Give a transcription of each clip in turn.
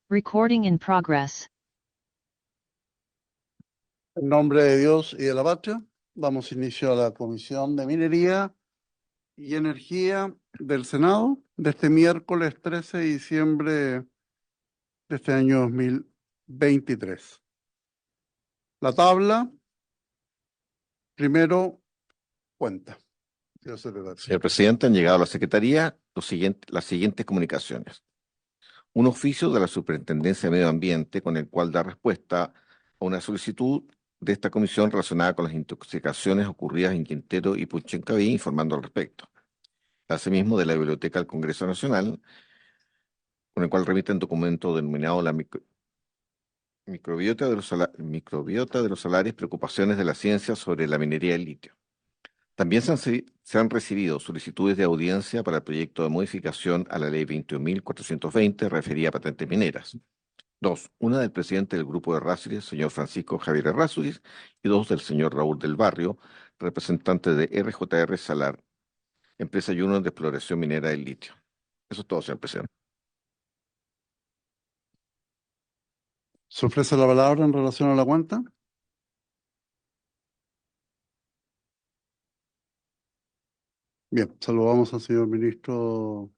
Recording in progress. En nombre de Dios y de la patria, damos inicio a la Comisión de Minería y Energía del Senado de este miércoles 13 de diciembre de este año 2023. La tabla, primero, cuenta. Señor secretario. Señor presidente, han llegado a la Secretaría las siguientes comunicaciones. Un oficio de la Superintendencia de Medio Ambiente con el cual da respuesta a una solicitud de esta comisión relacionada con las intoxicaciones ocurridas en Quintero y Puchéncaví, informando al respecto. Asimismo, de la Biblioteca del Congreso Nacional, con el cual remiten documento denominado la microbiota de los salares, preocupaciones de la ciencia sobre la minería del litio. También se han recibido solicitudes de audiencia para el proyecto de modificación a la Ley 21.420 referida a patentes mineras. Dos, una del presidente del Grupo de Errázuriz, señor Francisco Javier Errázuriz, y dos del señor Raúl del Barrio, representante de RJR Salar, empresa Junior de exploración minera del litio. Eso es todo, señor presidente. ¿Se ofrece la palabra en relación a la cuenta? Bien, saludamos al señor ministro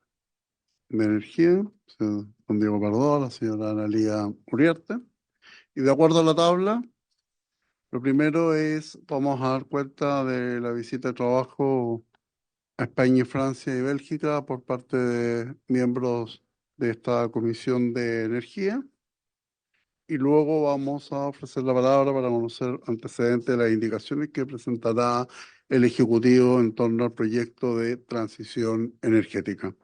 de Energía, señor don Diego Pardó, a la señora Analía Uriarte. Y de acuerdo a la tabla, lo primero es, vamos a dar cuenta de la visita de trabajo a España, Francia y Bélgica por parte de miembros de esta Comisión de Energía. Y luego vamos a ofrecer la palabra para conocer antecedentes de las indicaciones que presentará el Ejecutivo en torno al proyecto de transición energética.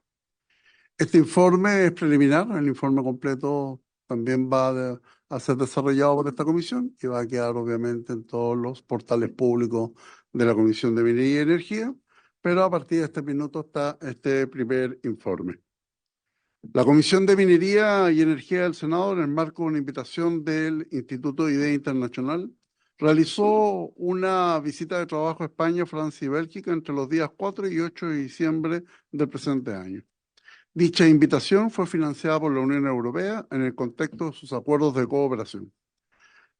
Este informe es preliminar, el informe completo también va a ser desarrollado por esta comisión y va a quedar obviamente en todos los portales públicos de la Comisión de Minería y Energía, pero a partir de este minuto está este primer informe. La Comisión de Minería y Energía del Senado, en el marco de una invitación del Instituto de Idea Internacional, realizó una visita de trabajo a España, Francia y Bélgica entre los días 4 y 8 de diciembre del presente año. Dicha invitación fue financiada por la Unión Europea en el contexto de sus acuerdos de cooperación.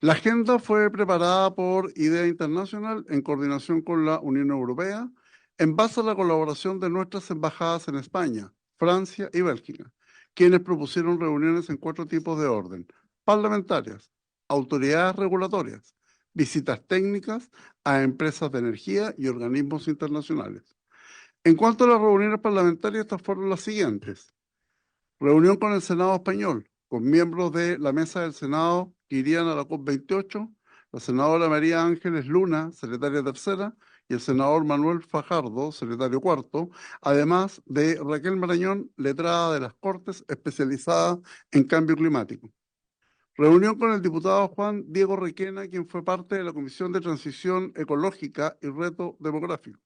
La agenda fue preparada por IDEA Internacional en coordinación con la Unión Europea en base a la colaboración de nuestras embajadas en España, Francia y Bélgica, quienes propusieron reuniones en 4 tipos de orden: parlamentarias, autoridades regulatorias, visitas técnicas a empresas de energía y organismos internacionales. En cuanto a las reuniones parlamentarias, estas fueron las siguientes. Reunión con el Senado español, con miembros de la mesa del Senado que irían a la COP28, la senadora María Ángeles Luna, secretaria tercera, y el senador Manuel Fajardo, secretario cuarto, además de Raquel Marañón, letrada de las Cortes, especializada en cambio climático. Reunión con el diputado Juan Diego Requena, quien fue parte de la Comisión de Transición Ecológica y Reto Demográfico.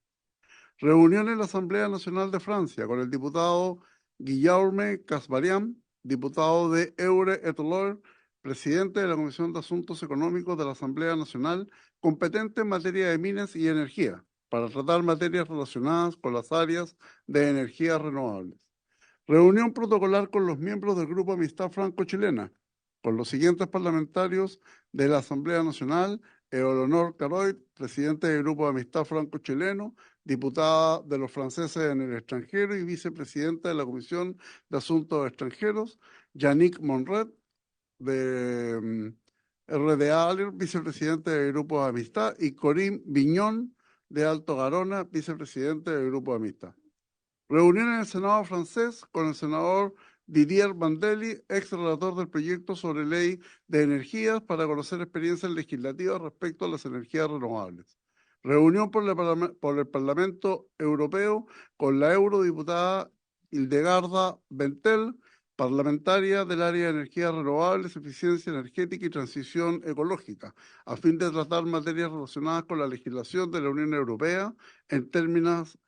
Reunión en la Asamblea Nacional de Francia con el diputado Guillaume Casbarian, diputado de Eure et Loir, presidente de la Comisión de Asuntos Económicos de la Asamblea Nacional, competente en materia de minas y energía, para tratar materias relacionadas con las áreas de energías renovables. Reunión protocolar con los miembros del Grupo Amistad Franco-Chilena, con los siguientes parlamentarios de la Asamblea Nacional: Eleonor Caroy, presidente del Grupo de Amistad Franco-Chileno, diputada de los franceses en el extranjero y vicepresidenta de la Comisión de Asuntos Extranjeros; Yannick Monret, de RDA, vicepresidente del Grupo de Amistad; y Corinne Viñón, de Alto Garona, vicepresidente del Grupo de Amistad. Reunión en el Senado francés con el senador Didier Mandelli, ex relator del proyecto sobre ley de energías, para conocer experiencias legislativas respecto a las energías renovables. Reunión por el Parlamento Europeo con la eurodiputada Hildegarda Bentel, parlamentaria del área de energías renovables, eficiencia energética y transición ecológica, a fin de tratar materias relacionadas con la legislación de la Unión Europea en términos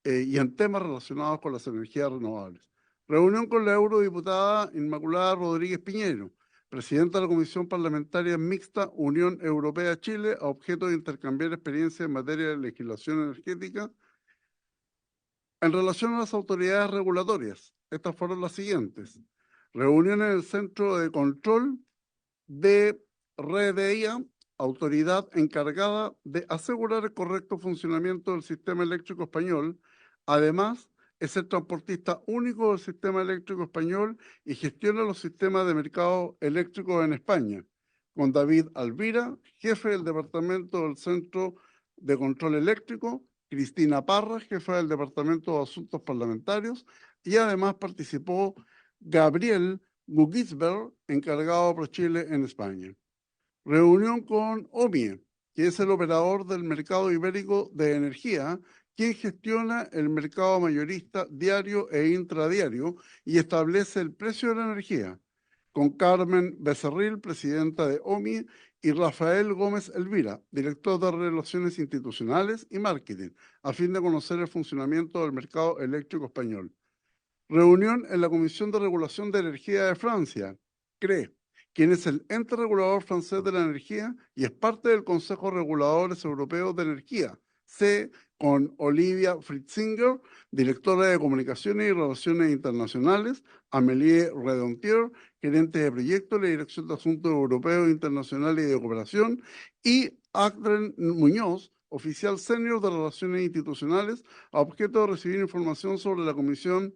y en temas relacionados con las energías renovables. Reunión con la eurodiputada Inmaculada Rodríguez Piñero, presidenta de la Comisión Parlamentaria Mixta Unión Europea-Chile, a objeto de intercambiar experiencias en materia de legislación energética. En relación a las autoridades regulatorias, estas fueron las siguientes. Reunión en el Centro de Control de RDIA, autoridad encargada de asegurar el correcto funcionamiento del sistema eléctrico español. Además, es el transportista único del sistema eléctrico español y gestiona los sistemas de mercado eléctrico en España, con David Alvira, jefe del Departamento del Centro de Control Eléctrico, Cristina Parra, jefa del Departamento de Asuntos Parlamentarios, y además participó Gabriel Gugisberg, encargado por Chile en España. Reunión con OMIE, que es el operador del mercado ibérico de energía, quien gestiona el mercado mayorista diario e intradiario y establece el precio de la energía, con Carmen Becerril, presidenta de OMIE, y Rafael Gómez Elvira, director de Relaciones Institucionales y Marketing, a fin de conocer el funcionamiento del mercado eléctrico español. Reunión en la Comisión de Regulación de Energía de Francia, CRE, quien es el ente regulador francés de la energía y es parte del Consejo de Reguladores Europeos de Energía, C, con Olivia Fritzinger, directora de Comunicaciones y Relaciones Internacionales, Amélie Redontier, gerente de proyecto de la Dirección de Asuntos Europeos, Internacionales y de Cooperación, y Adren Muñoz, oficial senior de Relaciones Institucionales, a objeto de recibir información sobre la Comisión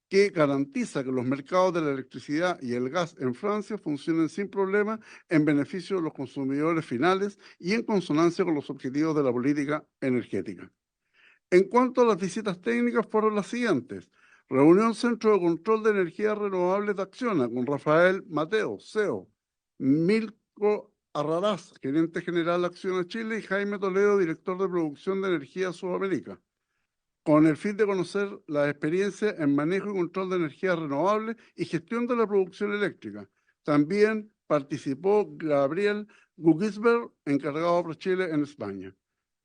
que garantiza que los mercados de la electricidad y el gas en Francia funcionen sin problema en beneficio de los consumidores finales y en consonancia con los objetivos de la política energética. En cuanto a las visitas técnicas, fueron las siguientes. Reunión Centro de Control de Energías Renovables de Acciona con Rafael Mateo, CEO, Milko Arraraz, gerente general de Acciona Chile, y Jaime Toledo, director de producción de energía Sudamérica, con el fin de conocer la experiencia en manejo y control de energías renovables y gestión de la producción eléctrica. También participó Gabriel Gugisberg, encargado por Chile en España.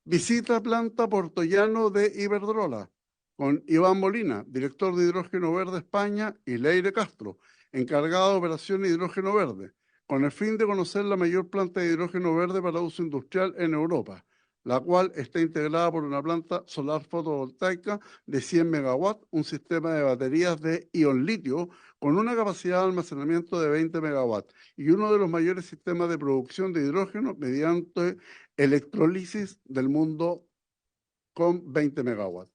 Visita planta Puerto Llano de Iberdrola, con Iván Molina, director de Hidrógeno Verde España, y Leire Castro, encargado de operación de hidrógeno verde, con el fin de conocer la mayor planta de hidrógeno verde para uso industrial en Europa, la cual está integrada por una planta solar fotovoltaica de 100 megawatts, un sistema de baterías de ion litio con una capacidad de almacenamiento de 20 megawatts y uno de los mayores sistemas de producción de hidrógeno mediante electrólisis del mundo con 20 megawatts.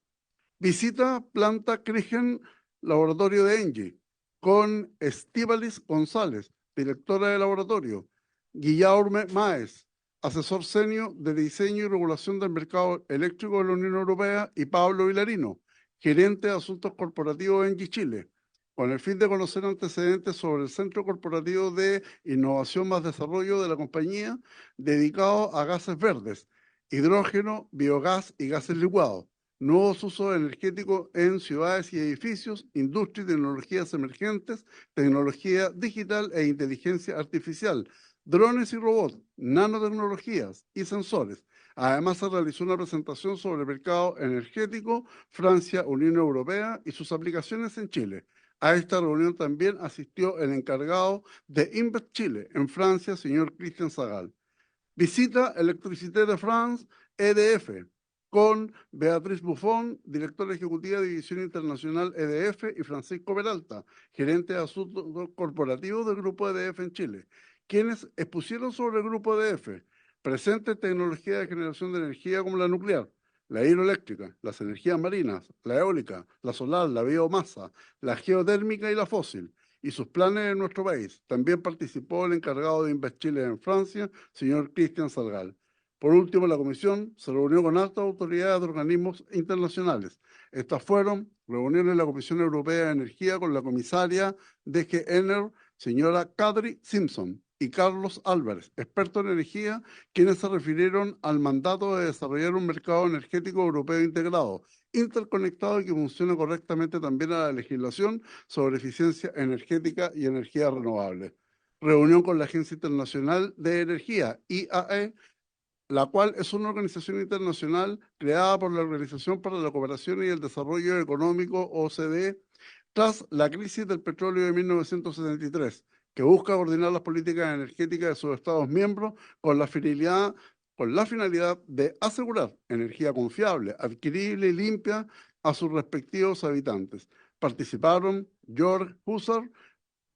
Visita planta Crigen, laboratorio de Engie, con Estíbalis González, directora de laboratorio, Guillaume Maes, asesor senior de diseño y regulación del mercado eléctrico de la Unión Europea, y Pablo Vilarino, gerente de asuntos corporativos de Engie Chile, con el fin de conocer antecedentes sobre el Centro Corporativo de Innovación más Desarrollo de la compañía, dedicado a gases verdes, hidrógeno, biogás y gases licuados, nuevos usos energéticos en ciudades y edificios, industria y tecnologías emergentes, tecnología digital e inteligencia artificial, drones y robots, nanotecnologías y sensores. Además, se realizó una presentación sobre el mercado energético, Francia, Unión Europea y sus aplicaciones en Chile. A esta reunión también asistió el encargado de Invest Chile en Francia, señor Christian Zagal. Visita Electricité de France, EDF, con Beatriz Buffon, directora ejecutiva de División Internacional EDF, y Francisco Peralta, gerente de asuntos corporativos del Grupo EDF en Chile, quienes expusieron sobre el Grupo EDF, presente tecnología de generación de energía como la nuclear, la hidroeléctrica, las energías marinas, la eólica, la solar, la biomasa, la geotérmica y la fósil, y sus planes en nuestro país. También participó el encargado de Invest Chile en Francia, señor Christian Salgal. Por último, la comisión se reunió con altas autoridades de organismos internacionales. Estas fueron reuniones de la Comisión Europea de Energía con la comisaria DG Ener, señora Kadri Simpson, y Carlos Álvarez, experto en energía, quienes se refirieron al mandato de desarrollar un mercado energético europeo integrado, interconectado y que funcione correctamente también a la legislación sobre eficiencia energética y energía renovable. Reunión con la Agencia Internacional de Energía, IAE, la cual es una organización internacional creada por la Organización para la Cooperación y el Desarrollo Económico, OCDE, tras la crisis del petróleo de 1973, que busca coordinar las políticas energéticas de sus Estados miembros con la finalidad de asegurar energía confiable, adquirible y limpia a sus respectivos habitantes. Participaron Georg Husser,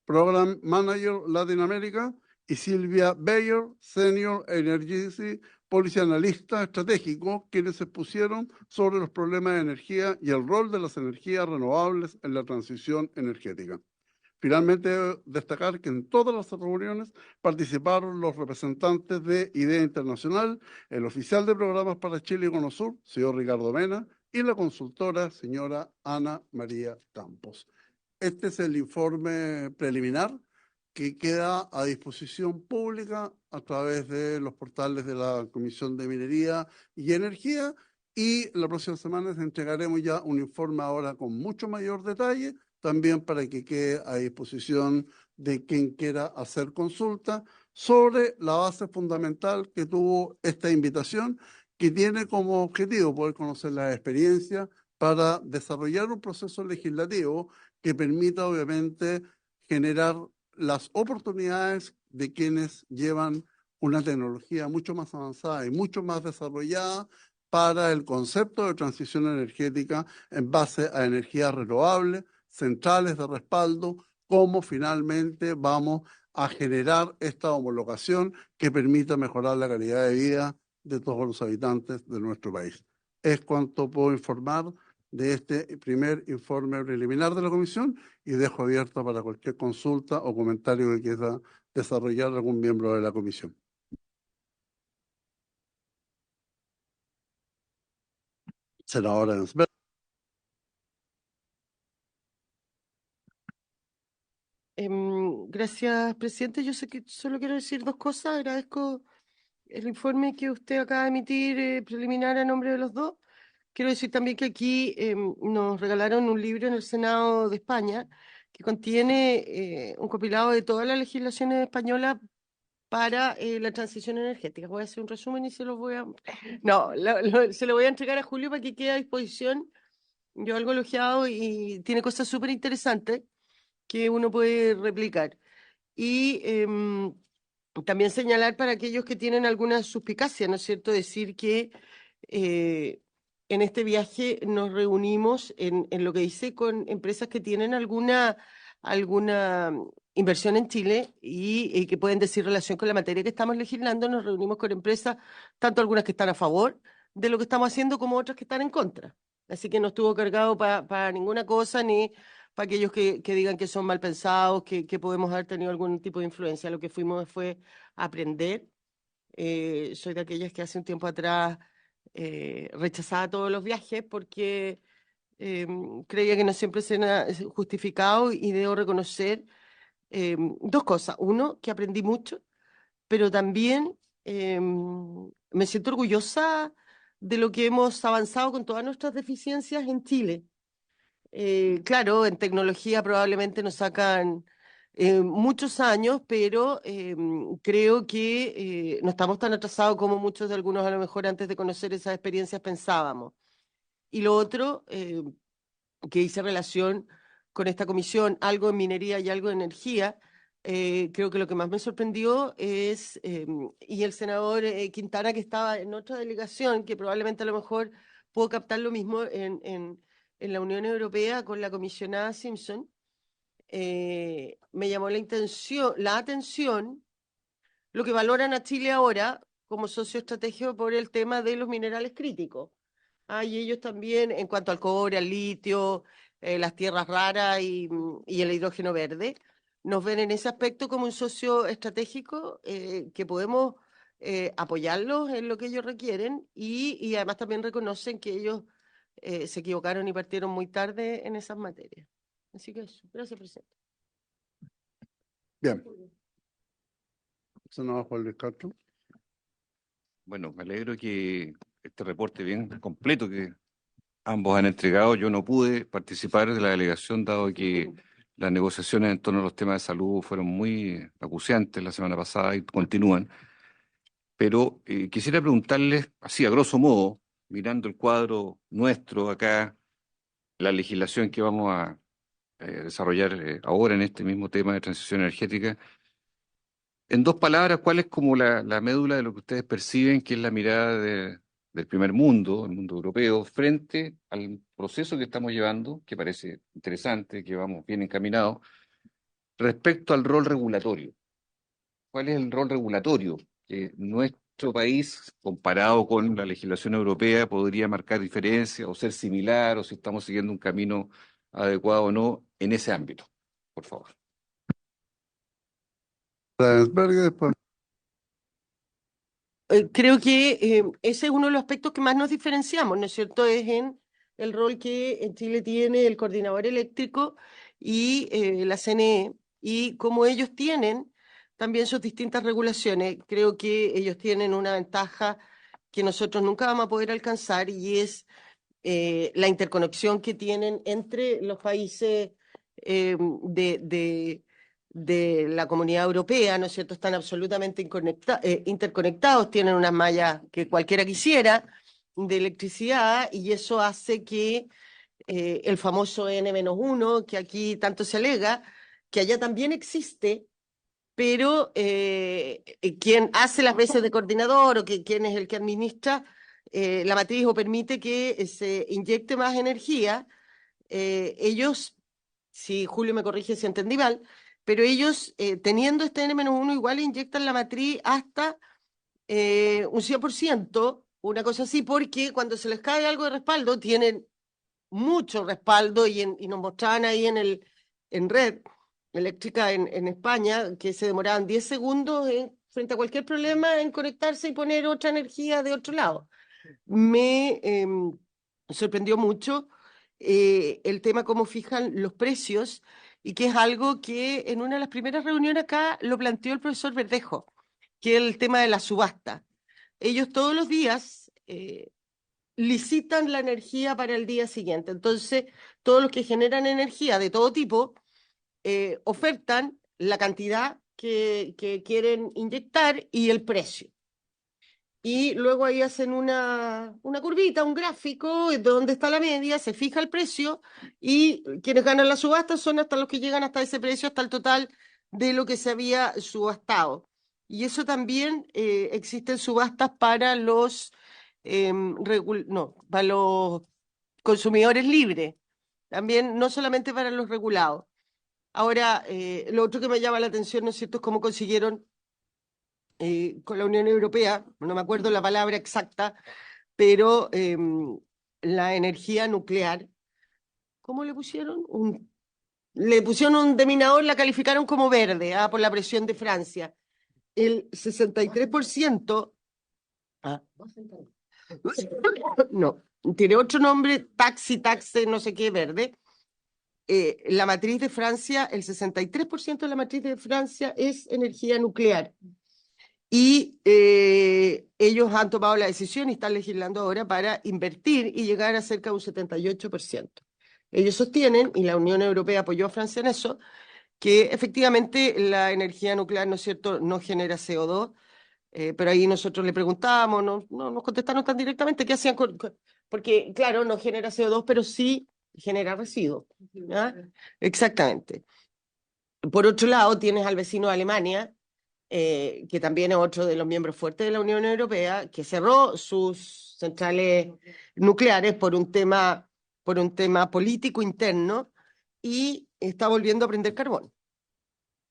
Program Manager Latin America, y Silvia Bayer, Senior Energy Policy Analista Estratégico, quienes se expusieron sobre los problemas de energía y el rol de las energías renovables en la transición energética. Finalmente, destacar que en todas las reuniones participaron los representantes de IDEA Internacional, el oficial de programas para Chile y Cono Sur, señor Ricardo Mena, y la consultora, señora Ana María Campos. Este es el informe preliminar que queda a disposición pública a través de los portales de la Comisión de Minería y Energía, y la próxima semana les entregaremos ya un informe ahora con mucho mayor detalle, también para que quede a disposición de quien quiera hacer consulta sobre la base fundamental que tuvo esta invitación, que tiene como objetivo poder conocer las experiencias para desarrollar un proceso legislativo que permita, obviamente, generar las oportunidades de quienes llevan una tecnología mucho más avanzada y mucho más desarrollada para el concepto de transición energética en base a energías renovables, centrales de respaldo, cómo finalmente vamos a generar esta homologación que permita mejorar la calidad de vida de todos los habitantes de nuestro país. Es cuanto puedo informar de este primer informe preliminar de la comisión, y dejo abierto para cualquier consulta o comentario que quiera desarrollar algún miembro de la comisión. Senadora Ensberg. Gracias, presidente. Yo sé que solo quiero decir dos cosas. Agradezco el informe que usted acaba de emitir preliminar a nombre de los dos. Quiero decir también que aquí nos regalaron un libro en el Senado de España que contiene un compilado de todas las legislaciones españolas para la transición energética. Voy a hacer un resumen y se los voy a... No, se lo voy a entregar a Julio para que quede a disposición. Yo algo elogiado y tiene cosas súper interesantes que uno puede replicar. Y también señalar para aquellos que tienen alguna suspicacia, ¿no es cierto?, decir que en este viaje nos reunimos en lo que dice con empresas que tienen alguna inversión en Chile y que pueden decir relación con la materia que estamos legislando. Nos reunimos con empresas, tanto algunas que están a favor de lo que estamos haciendo como otras que están en contra. Así que no estuvo cargado para ninguna cosa, ni para aquellos que digan que son mal pensados, que podemos haber tenido algún tipo de influencia. Lo que fuimos fue aprender. Soy de aquellas que hace un tiempo atrás rechazaba todos los viajes porque creía que no siempre se era justificado, y debo reconocer dos cosas. Uno, que aprendí mucho, pero también me siento orgullosa de lo que hemos avanzado con todas nuestras deficiencias en Chile. Claro, en tecnología probablemente nos sacan muchos años, pero creo que no estamos tan atrasados como muchos de algunos a lo mejor antes de conocer esas experiencias pensábamos. Y lo otro, que hice relación con esta comisión, algo en minería y algo en energía, creo que lo que más me sorprendió es, y el senador Quintana, que estaba en otra delegación, que probablemente a lo mejor pudo captar lo mismo en la Unión Europea con la comisionada Simpson, me llamó la atención lo que valoran a Chile ahora como socio estratégico por el tema de los minerales críticos. Y ellos también, en cuanto al cobre, al litio, las tierras raras y el hidrógeno verde, nos ven en ese aspecto como un socio estratégico que podemos apoyarlos en lo que ellos requieren, y además también reconocen que ellos se equivocaron y partieron muy tarde en esas materias. Así que eso. Gracias, presidente. Bien. Senador Juan Luis Castro. Bueno, me alegro que este reporte bien completo que ambos han entregado. Yo no pude participar de la delegación dado que las negociaciones en torno a los temas de salud fueron muy acuciantes la semana pasada y continúan. Pero quisiera preguntarles, así a grosso modo, mirando el cuadro nuestro acá, la legislación que vamos a desarrollar ahora en este mismo tema de transición energética, en dos palabras, ¿cuál es como la médula de lo que ustedes perciben que es la mirada del primer mundo, el mundo europeo, frente al proceso que estamos llevando, que parece interesante, que vamos bien encaminados, Respecto al rol regulatorio, ¿cuál es el rol regulatorio que nuestro país, comparado con la legislación europea, podría marcar diferencia o ser similar, o si estamos siguiendo un camino adecuado o no en ese ámbito? Por favor. Ravensberger, después. Creo que ese es uno de los aspectos que más nos diferenciamos, ¿no es cierto? Es en el rol que en Chile tiene el coordinador eléctrico y la CNE, y cómo ellos tienen también sus distintas regulaciones. Creo que ellos tienen una ventaja que nosotros nunca vamos a poder alcanzar, y es la interconexión que tienen entre los países de la Comunidad Europea, ¿no es cierto? Están absolutamente interconectados, tienen unas mallas que cualquiera quisiera de electricidad, y eso hace que el famoso N-1, que aquí tanto se alega, que allá también existe, pero quien hace las veces de coordinador, o quien es el que administra la matriz o permite que se inyecte más energía, ellos, si Julio me corrige si entendí mal, pero ellos, teniendo este N-1, igual inyectan la matriz hasta un 100%, una cosa así, porque cuando se les cae algo de respaldo, tienen mucho respaldo, y nos mostraban ahí en red eléctrica en España, que se demoraban 10 segundos frente a cualquier problema en conectarse y poner otra energía de otro lado. Me sorprendió mucho el tema cómo fijan los precios, y que es algo que en una de las primeras reuniones acá lo planteó el profesor Verdejo, que es el tema de la subasta. Ellos todos los días licitan la energía para el día siguiente. Entonces, todos los que generan energía de todo tipo ofertan la cantidad que quieren inyectar y el precio. Y luego ahí hacen una curvita, un gráfico de dónde está la media, se fija el precio, y quienes ganan la subasta son hasta los que llegan hasta ese precio, hasta el total de lo que se había subastado. Y eso también existen subastas para los, no, para los consumidores libres, también no solamente para los regulados. Ahora, lo otro que me llama la atención, ¿no es cierto?, es cómo consiguieron con la Unión Europea, no me acuerdo la palabra exacta, pero la energía nuclear, ¿cómo le pusieron? Le pusieron un denominador, la calificaron como verde, por la presión de Francia. El 63%, ah, no, tiene otro nombre, taxe, no sé qué, verde. La matriz de Francia, el 63% de la matriz de Francia es energía nuclear. Y ellos han tomado la decisión y están legislando ahora para invertir y llegar a cerca de un 78%. Ellos sostienen, y la Unión Europea apoyó a Francia en eso, que efectivamente la energía nuclear, ¿no es cierto?, no genera CO2, pero ahí nosotros le preguntábamos, no nos contestaron tan directamente qué hacían porque, claro, no genera CO2, pero sí genera residuos. ¿Ah? Exactamente. Por otro lado, tienes al vecino de Alemania, que también es otro de los miembros fuertes de la Unión Europea, que cerró sus centrales nucleares por un tema político interno, y está volviendo a prender carbón.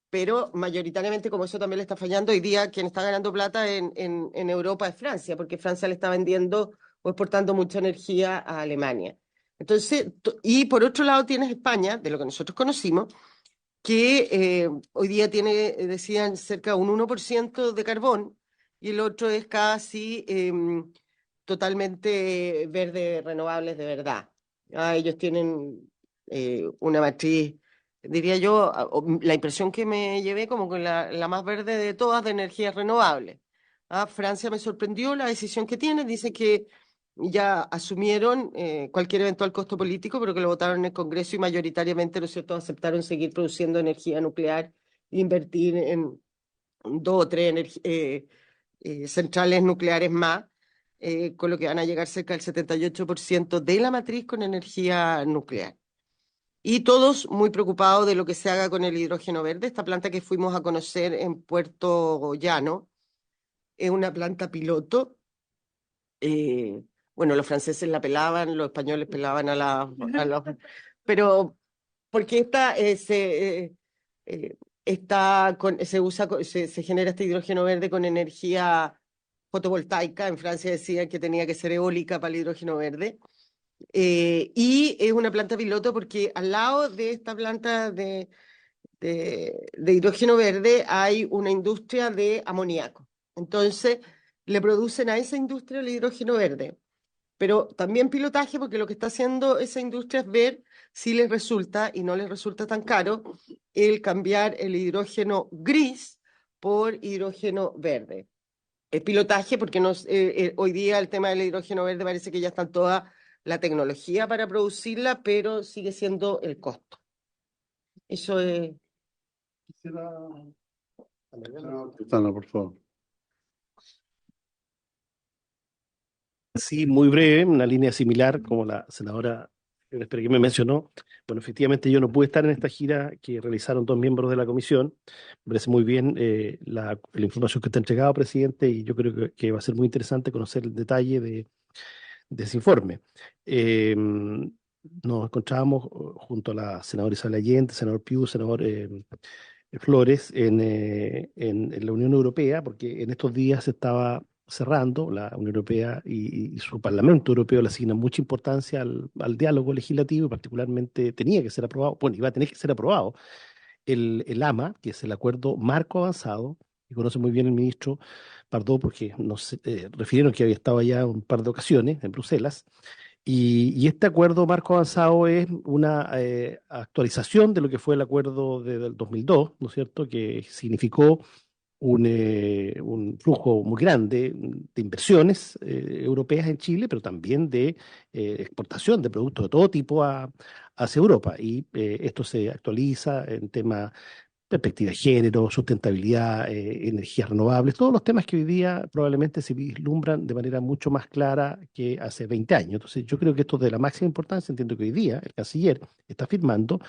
Pero mayoritariamente, como eso también le está fallando, hoy día quien está ganando plata en Europa es Francia, porque Francia le está vendiendo o exportando mucha energía a Alemania. Entonces, y por otro lado tienes España, de lo que nosotros conocimos, que hoy día tiene, decían, cerca de un 1% de carbón, y el otro es casi totalmente verde, renovables de verdad. Ellos tienen una matriz, diría yo, la impresión que me llevé como con la más verde de todas, de energías renovables. Francia me sorprendió la decisión que tiene, dice que ya asumieron cualquier eventual costo político, pero que lo votaron en el Congreso, y mayoritariamente, ¿no es cierto?, aceptaron seguir produciendo energía nuclear e invertir en 2 o 3 centrales nucleares más, con lo que van a llegar cerca del 78% de la matriz con energía nuclear. Y todos muy preocupados de lo que se haga con el hidrógeno verde. Esta planta que fuimos a conocer en Puerto Llano es una planta piloto. Bueno, los franceses la pelaban, los españoles pelaban a los... Pero porque esta se genera este hidrógeno verde con energía fotovoltaica. En Francia decían que tenía que ser eólica para el hidrógeno verde. Y es una planta piloto porque al lado de esta planta de hidrógeno verde hay una industria de amoníaco. Entonces, le producen a esa industria el hidrógeno verde. Pero también pilotaje, porque lo que está haciendo esa industria es ver si les resulta, y no les resulta tan caro, el cambiar el hidrógeno gris por hidrógeno verde. El pilotaje, porque hoy día el tema del hidrógeno verde parece que ya está toda la tecnología para producirla, pero sigue siendo el costo. Eso es... Quintana, por favor. Sí, muy breve, una línea similar como la senadora que me mencionó. Bueno, efectivamente yo no pude estar en esta gira que realizaron dos miembros de la comisión. Me parece muy bien la información que está entregado, presidente, y yo creo que va a ser muy interesante conocer el detalle de ese informe. Nos encontrábamos junto a la senadora Isabel Allende, senador Piu, senador Flores en la Unión Europea, porque en estos días se estaba cerrando la Unión Europea y su Parlamento Europeo le asigna mucha importancia al diálogo legislativo y particularmente tenía que ser aprobado, bueno, iba a tener que ser aprobado el AMA, que es el Acuerdo Marco Avanzado, y conoce muy bien el ministro Pardo porque nos refirieron que había estado allá un par de ocasiones en Bruselas. Y este acuerdo marco avanzado es una actualización de lo que fue el acuerdo del 2002, ¿no es cierto?, que significó un flujo muy grande de inversiones europeas en Chile, pero también de exportación de productos de todo tipo hacia Europa. Y esto se actualiza en temas perspectiva de género, sustentabilidad, energías renovables, todos los temas que hoy día probablemente se vislumbran de manera mucho más clara que hace 20 años. Entonces, yo creo que esto es de la máxima importancia. Entiendo que hoy día el canciller está firmando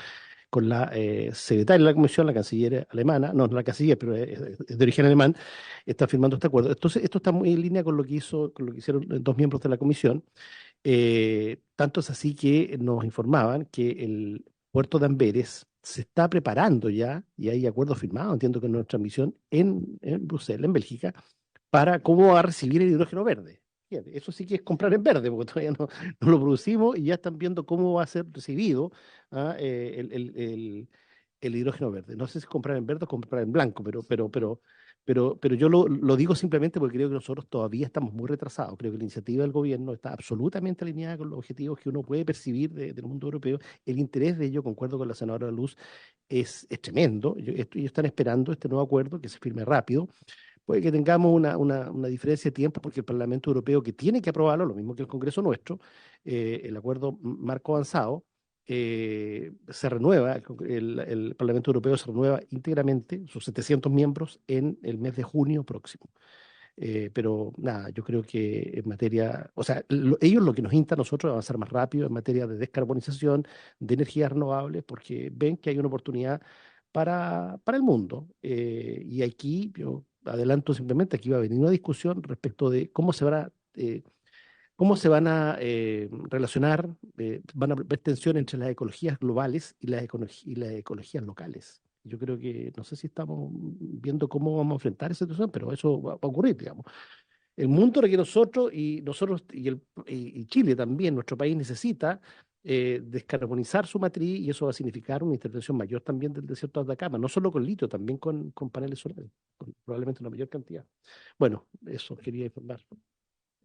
con la secretaria de la Comisión, la canciller alemana, no la canciller, pero es de origen alemán, está firmando este acuerdo. Entonces, esto está muy en línea con lo que hicieron dos miembros de la Comisión. Tanto es así que nos informaban que el puerto de Amberes se está preparando ya, y hay acuerdos firmados, entiendo que en nuestra misión en Bruselas, en Bélgica, para cómo va a recibir el hidrógeno verde. Fíjate, eso sí que es comprar en verde, porque todavía no lo producimos y ya están viendo cómo va a ser recibido el hidrógeno verde. No sé si comprar en verde o comprar en blanco, pero yo lo digo simplemente porque creo que nosotros todavía estamos muy retrasados. Creo que la iniciativa del gobierno está absolutamente alineada con los objetivos que uno puede percibir del mundo europeo. El interés de ello, concuerdo con la senadora Luz, es tremendo. Ellos están esperando este nuevo acuerdo que se firme rápido. Puede que tengamos una diferencia de tiempo porque el Parlamento Europeo, que tiene que aprobarlo, lo mismo que el Congreso nuestro, el acuerdo marco avanzado, se renueva, el Parlamento Europeo se renueva íntegramente, sus 700 miembros, en el mes de junio próximo. Pero nada, yo creo que en materia, o sea, ellos lo que nos insta a nosotros es avanzar más rápido en materia de descarbonización, de energías renovables, porque ven que hay una oportunidad para el mundo. Y aquí yo adelanto simplemente, aquí va a venir una discusión respecto de cómo se van a relacionar, van a haber tensión entre las ecologías globales y las ecologías locales. Yo creo que, no sé si estamos viendo cómo vamos a enfrentar esa situación, pero eso va a ocurrir, digamos. El mundo requiere nosotros y Chile también, nuestro país necesita descarbonizar su matriz y eso va a significar una intervención mayor también del desierto de Atacama, no solo con litio, también con paneles solares, con probablemente una mayor cantidad. Bueno, eso quería informar.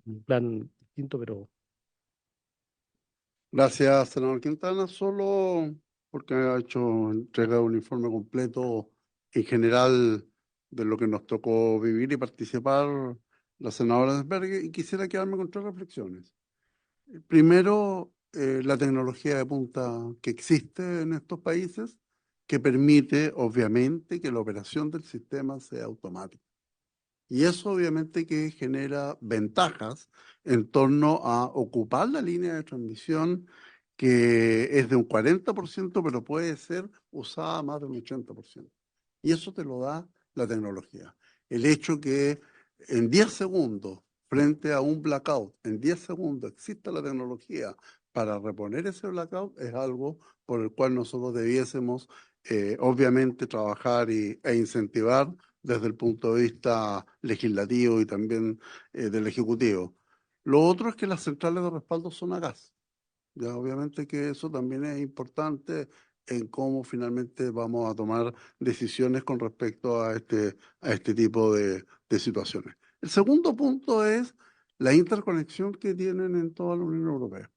Un plan distinto, pero Gracias, senador Quintana. Solo porque ha entregado un informe completo en general de lo que nos tocó vivir y participar la senadora Desbergue, y quisiera quedarme con tres reflexiones. Primero, la tecnología de punta que existe en estos países, que permite, obviamente, que la operación del sistema sea automática. Y eso obviamente que genera ventajas en torno a ocupar la línea de transmisión que es de un 40%, pero puede ser usada más de un 80%. Y eso te lo da la tecnología. El hecho que en 10 segundos, frente a un blackout, en 10 segundos exista la tecnología para reponer ese blackout, es algo por el cual nosotros debiésemos obviamente trabajar e incentivar desde el punto de vista legislativo y también del Ejecutivo. Lo otro es que las centrales de respaldo son a gas. Ya, obviamente que eso también es importante en cómo finalmente vamos a tomar decisiones con respecto a este tipo de situaciones. El segundo punto es la interconexión que tienen en toda la Unión Europea,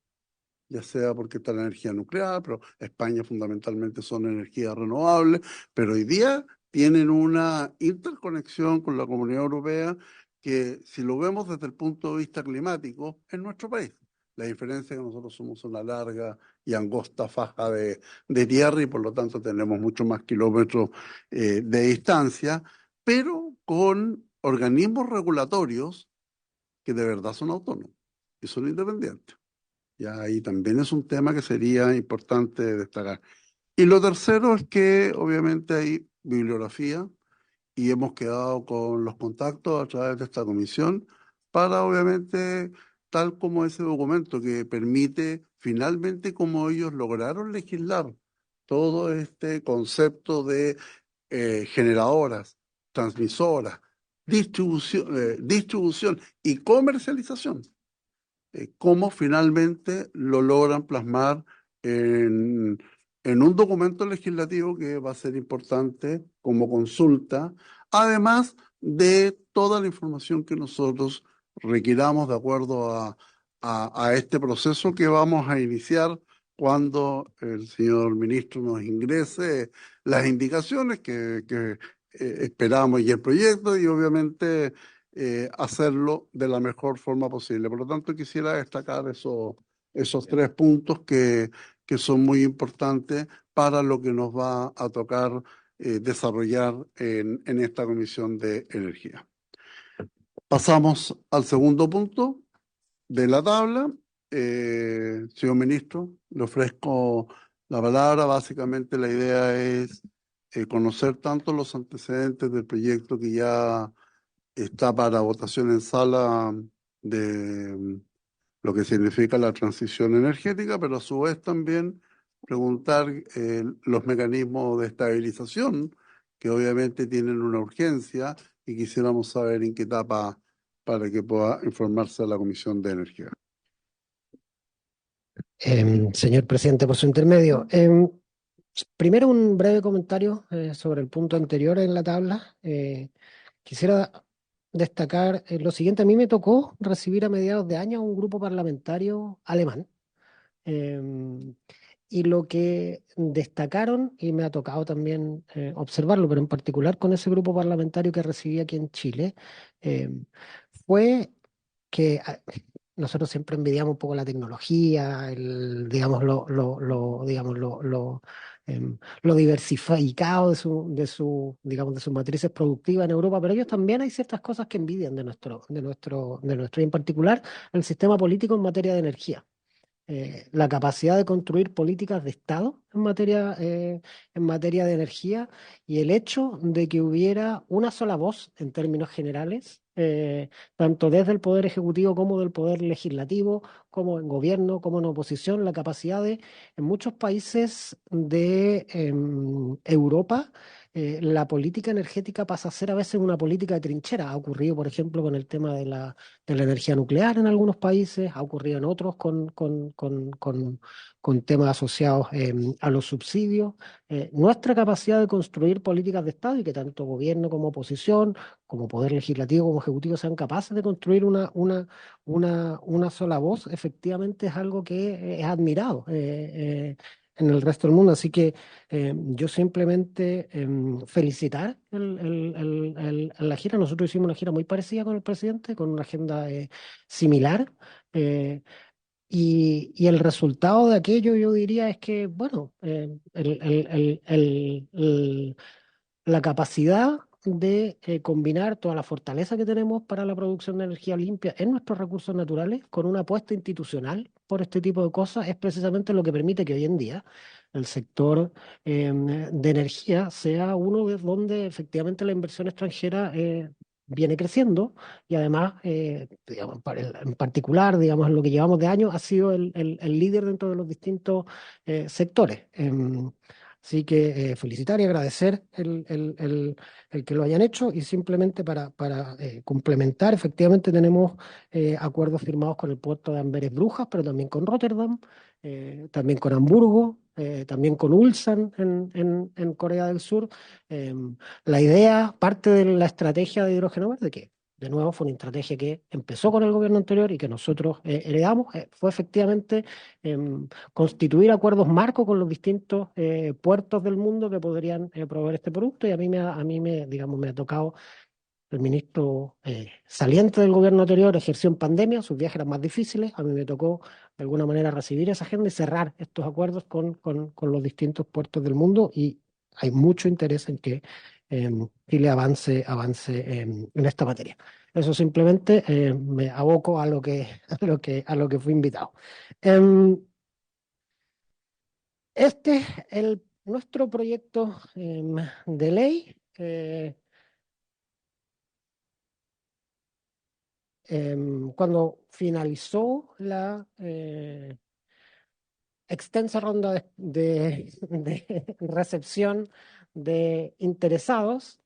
ya sea porque está la energía nuclear, pero España fundamentalmente son energías renovables, pero hoy día tienen una interconexión con la Comunidad Europea que, si lo vemos desde el punto de vista climático, es nuestro país. La diferencia es que nosotros somos una larga y angosta faja de tierra y por lo tanto tenemos muchos más kilómetros de distancia, pero con organismos regulatorios que de verdad son autónomos y son independientes. Ya ahí también es un tema que sería importante destacar. Y lo tercero es que obviamente hay bibliografía y hemos quedado con los contactos a través de esta comisión para obviamente, tal como ese documento que permite finalmente cómo ellos lograron legislar todo este concepto de generadoras, transmisoras, distribución y comercialización, cómo finalmente lo logran plasmar en, en un documento legislativo que va a ser importante como consulta, además de toda la información que nosotros requiramos de acuerdo a este proceso que vamos a iniciar cuando el señor ministro nos ingrese las indicaciones que esperamos y el proyecto y obviamente hacerlo de la mejor forma posible. Por lo tanto, quisiera destacar esos tres puntos que son muy importantes para lo que nos va a tocar desarrollar en esta Comisión de Energía. Pasamos al segundo punto de la tabla. Señor ministro, le ofrezco la palabra. Básicamente la idea es conocer tanto los antecedentes del proyecto que ya está para votación en sala de lo que significa la transición energética, pero a su vez también preguntar los mecanismos de estabilización, que obviamente tienen una urgencia y quisiéramos saber en qué etapa para que pueda informarse a la Comisión de Energía. Señor presidente, por su intermedio. Primero, un breve comentario sobre el punto anterior en la tabla. Quisiera destacar lo siguiente. A mí me tocó recibir a mediados de año un grupo parlamentario alemán. Y lo que destacaron, y me ha tocado también observarlo, pero en particular con ese grupo parlamentario que recibí aquí en Chile, fue que nosotros siempre envidiamos un poco la tecnología, digamos, lo diversificado digamos, de sus matrices productivas en Europa, pero ellos también hay ciertas cosas que envidian y en particular el sistema político en materia de energía. La capacidad de construir políticas de Estado en materia de energía y el hecho de que hubiera una sola voz en términos generales, tanto desde el Poder Ejecutivo como del Poder Legislativo, como en gobierno, como en oposición, la capacidad de, en muchos países de Europa, la política energética pasa a ser a veces una política de trinchera. Ha ocurrido, por ejemplo, con el tema de la energía nuclear en algunos países, ha ocurrido en otros con temas asociados a los subsidios. Nuestra capacidad de construir políticas de Estado y que tanto gobierno como oposición, como poder legislativo como ejecutivo sean capaces de construir una sola voz, efectivamente es algo que es admirado en el resto del mundo. Así que yo simplemente felicitar la gira. Nosotros hicimos una gira muy parecida con el presidente, con una agenda similar. Y el resultado de aquello, yo diría, es que, bueno, la capacidad de combinar toda la fortaleza que tenemos para la producción de energía limpia en nuestros recursos naturales con una apuesta institucional por este tipo de cosas es precisamente lo que permite que hoy en día el sector de energía sea uno de donde efectivamente la inversión extranjera viene creciendo y además, digamos, en particular, digamos, en lo que llevamos de año, ha sido el líder dentro de los distintos sectores. Así que felicitar y agradecer el que lo hayan hecho y simplemente para complementar, efectivamente tenemos acuerdos firmados con el puerto de Amberes Brujas, pero también con Rotterdam, también con Hamburgo, también con Ulsan en Corea del Sur. La idea, parte de la estrategia de hidrógeno verde, que de nuevo fue una estrategia que empezó con el gobierno anterior y que nosotros heredamos, fue efectivamente constituir acuerdos marco con los distintos puertos del mundo que podrían proveer este producto. Y digamos, me ha tocado el ministro saliente del gobierno anterior, ejerció en pandemia, sus viajes eran más difíciles. A mí me tocó de alguna manera recibir esa agenda y cerrar estos acuerdos con los distintos puertos del mundo. Y hay mucho interés en que Chile avance en esta materia. Eso simplemente me aboco a lo que, a lo que fui invitado. Em, este es nuestro proyecto de ley. Cuando finalizó la extensa ronda de recepción de interesados,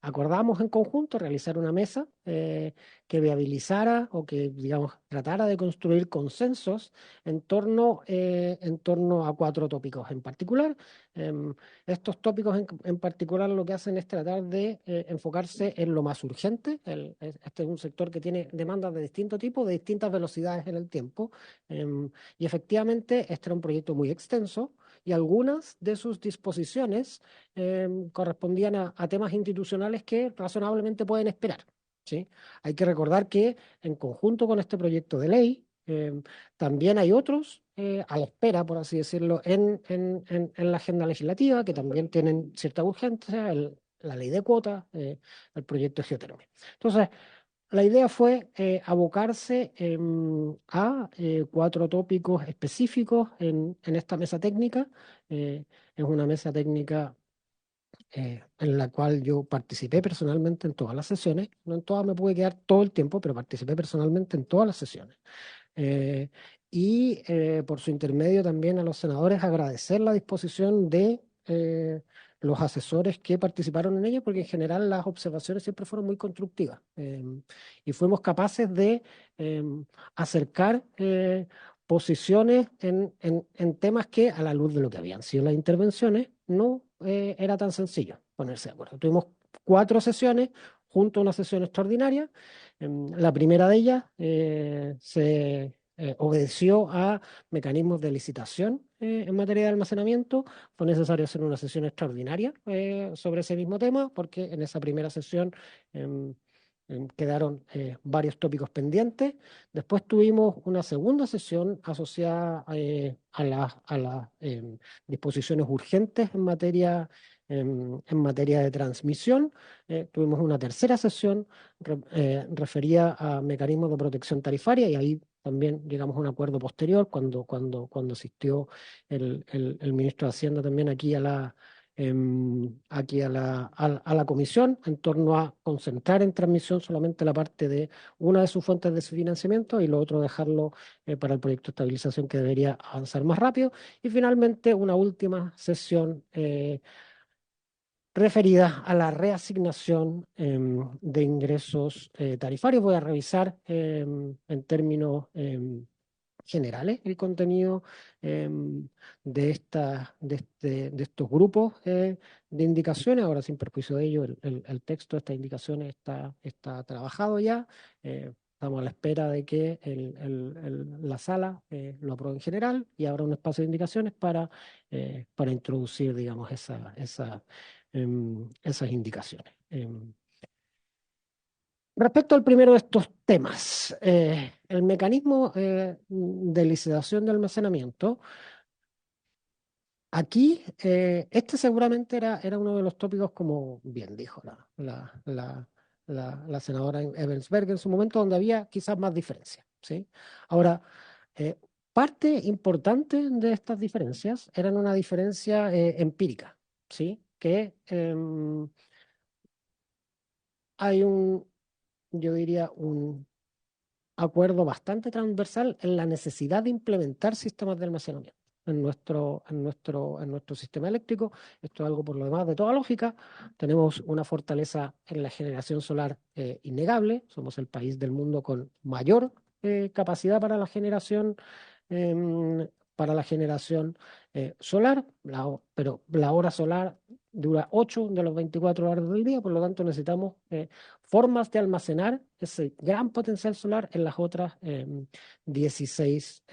acordamos en conjunto realizar una mesa que viabilizara o que, digamos, tratara de construir consensos en torno a 4 tópicos en particular. Em, Estos tópicos en particular lo que hacen es tratar de enfocarse en lo más urgente. Este es un sector que tiene demandas de distinto tipo, de distintas velocidades en el tiempo. Y efectivamente, este era un proyecto muy extenso y algunas de sus disposiciones correspondían a temas institucionales que razonablemente pueden esperar. ¿Sí? Hay que recordar que en conjunto con este proyecto de ley, también hay otros a la espera, por así decirlo, en la agenda legislativa que también tienen cierta urgencia, la ley de cuotas, el proyecto de geotermia. Entonces, la idea fue abocarse a 4 tópicos específicos en esta mesa técnica. Es una mesa técnica en la cual yo participé personalmente en todas las sesiones. No en todas me pude quedar todo el tiempo, pero participé personalmente en todas las sesiones. Eh, por su intermedio también a los senadores agradecer la disposición de los asesores que participaron en ella, porque en general las observaciones siempre fueron muy constructivas y fuimos capaces de acercar posiciones en temas que a la luz de lo que habían sido las intervenciones no era tan sencillo ponerse de acuerdo. Tuvimos 4 sesiones junto a una sesión extraordinaria. La primera de ellas se obedeció a mecanismos de licitación en materia de almacenamiento. Fue necesario hacer una sesión extraordinaria sobre ese mismo tema, porque en esa primera sesión quedaron varios tópicos pendientes. Después tuvimos una segunda sesión asociada a las disposiciones urgentes en materia de transmisión. Tuvimos una tercera sesión referida a mecanismos de protección tarifaria y ahí también llegamos a un acuerdo posterior cuando asistió el ministro de Hacienda también aquí a la comisión en torno a concentrar en transmisión solamente la parte de una de sus fuentes de financiamiento y lo otro dejarlo para el proyecto de estabilización que debería avanzar más rápido. Y finalmente una última sesión referida a la reasignación de ingresos tarifarios. Voy a revisar en términos generales el contenido de estos grupos de indicaciones. Ahora, sin perjuicio de ello, el texto de estas indicaciones está trabajado ya. Estamos a la espera de que la sala lo apruebe en general y habrá un espacio de indicaciones para introducir, digamos, esas indicaciones. Respecto al primero de estos temas, el mecanismo de licitación de almacenamiento, aquí este seguramente era uno de los tópicos, como bien dijo la senadora Ebensberg en su momento, donde había quizás más diferencias, ¿sí? Ahora, parte importante de estas diferencias eran una diferencia empírica, ¿sí? Que hay yo diría, un acuerdo bastante transversal en la necesidad de implementar sistemas de almacenamiento. en nuestro sistema eléctrico. Esto es algo por lo demás de toda lógica. Tenemos una fortaleza en la generación solar innegable. Somos el país del mundo con mayor capacidad para la generación em, solar, pero la hora solar dura 8 de los 24 horas del día, por lo tanto necesitamos formas de almacenar ese gran potencial solar en las otras 16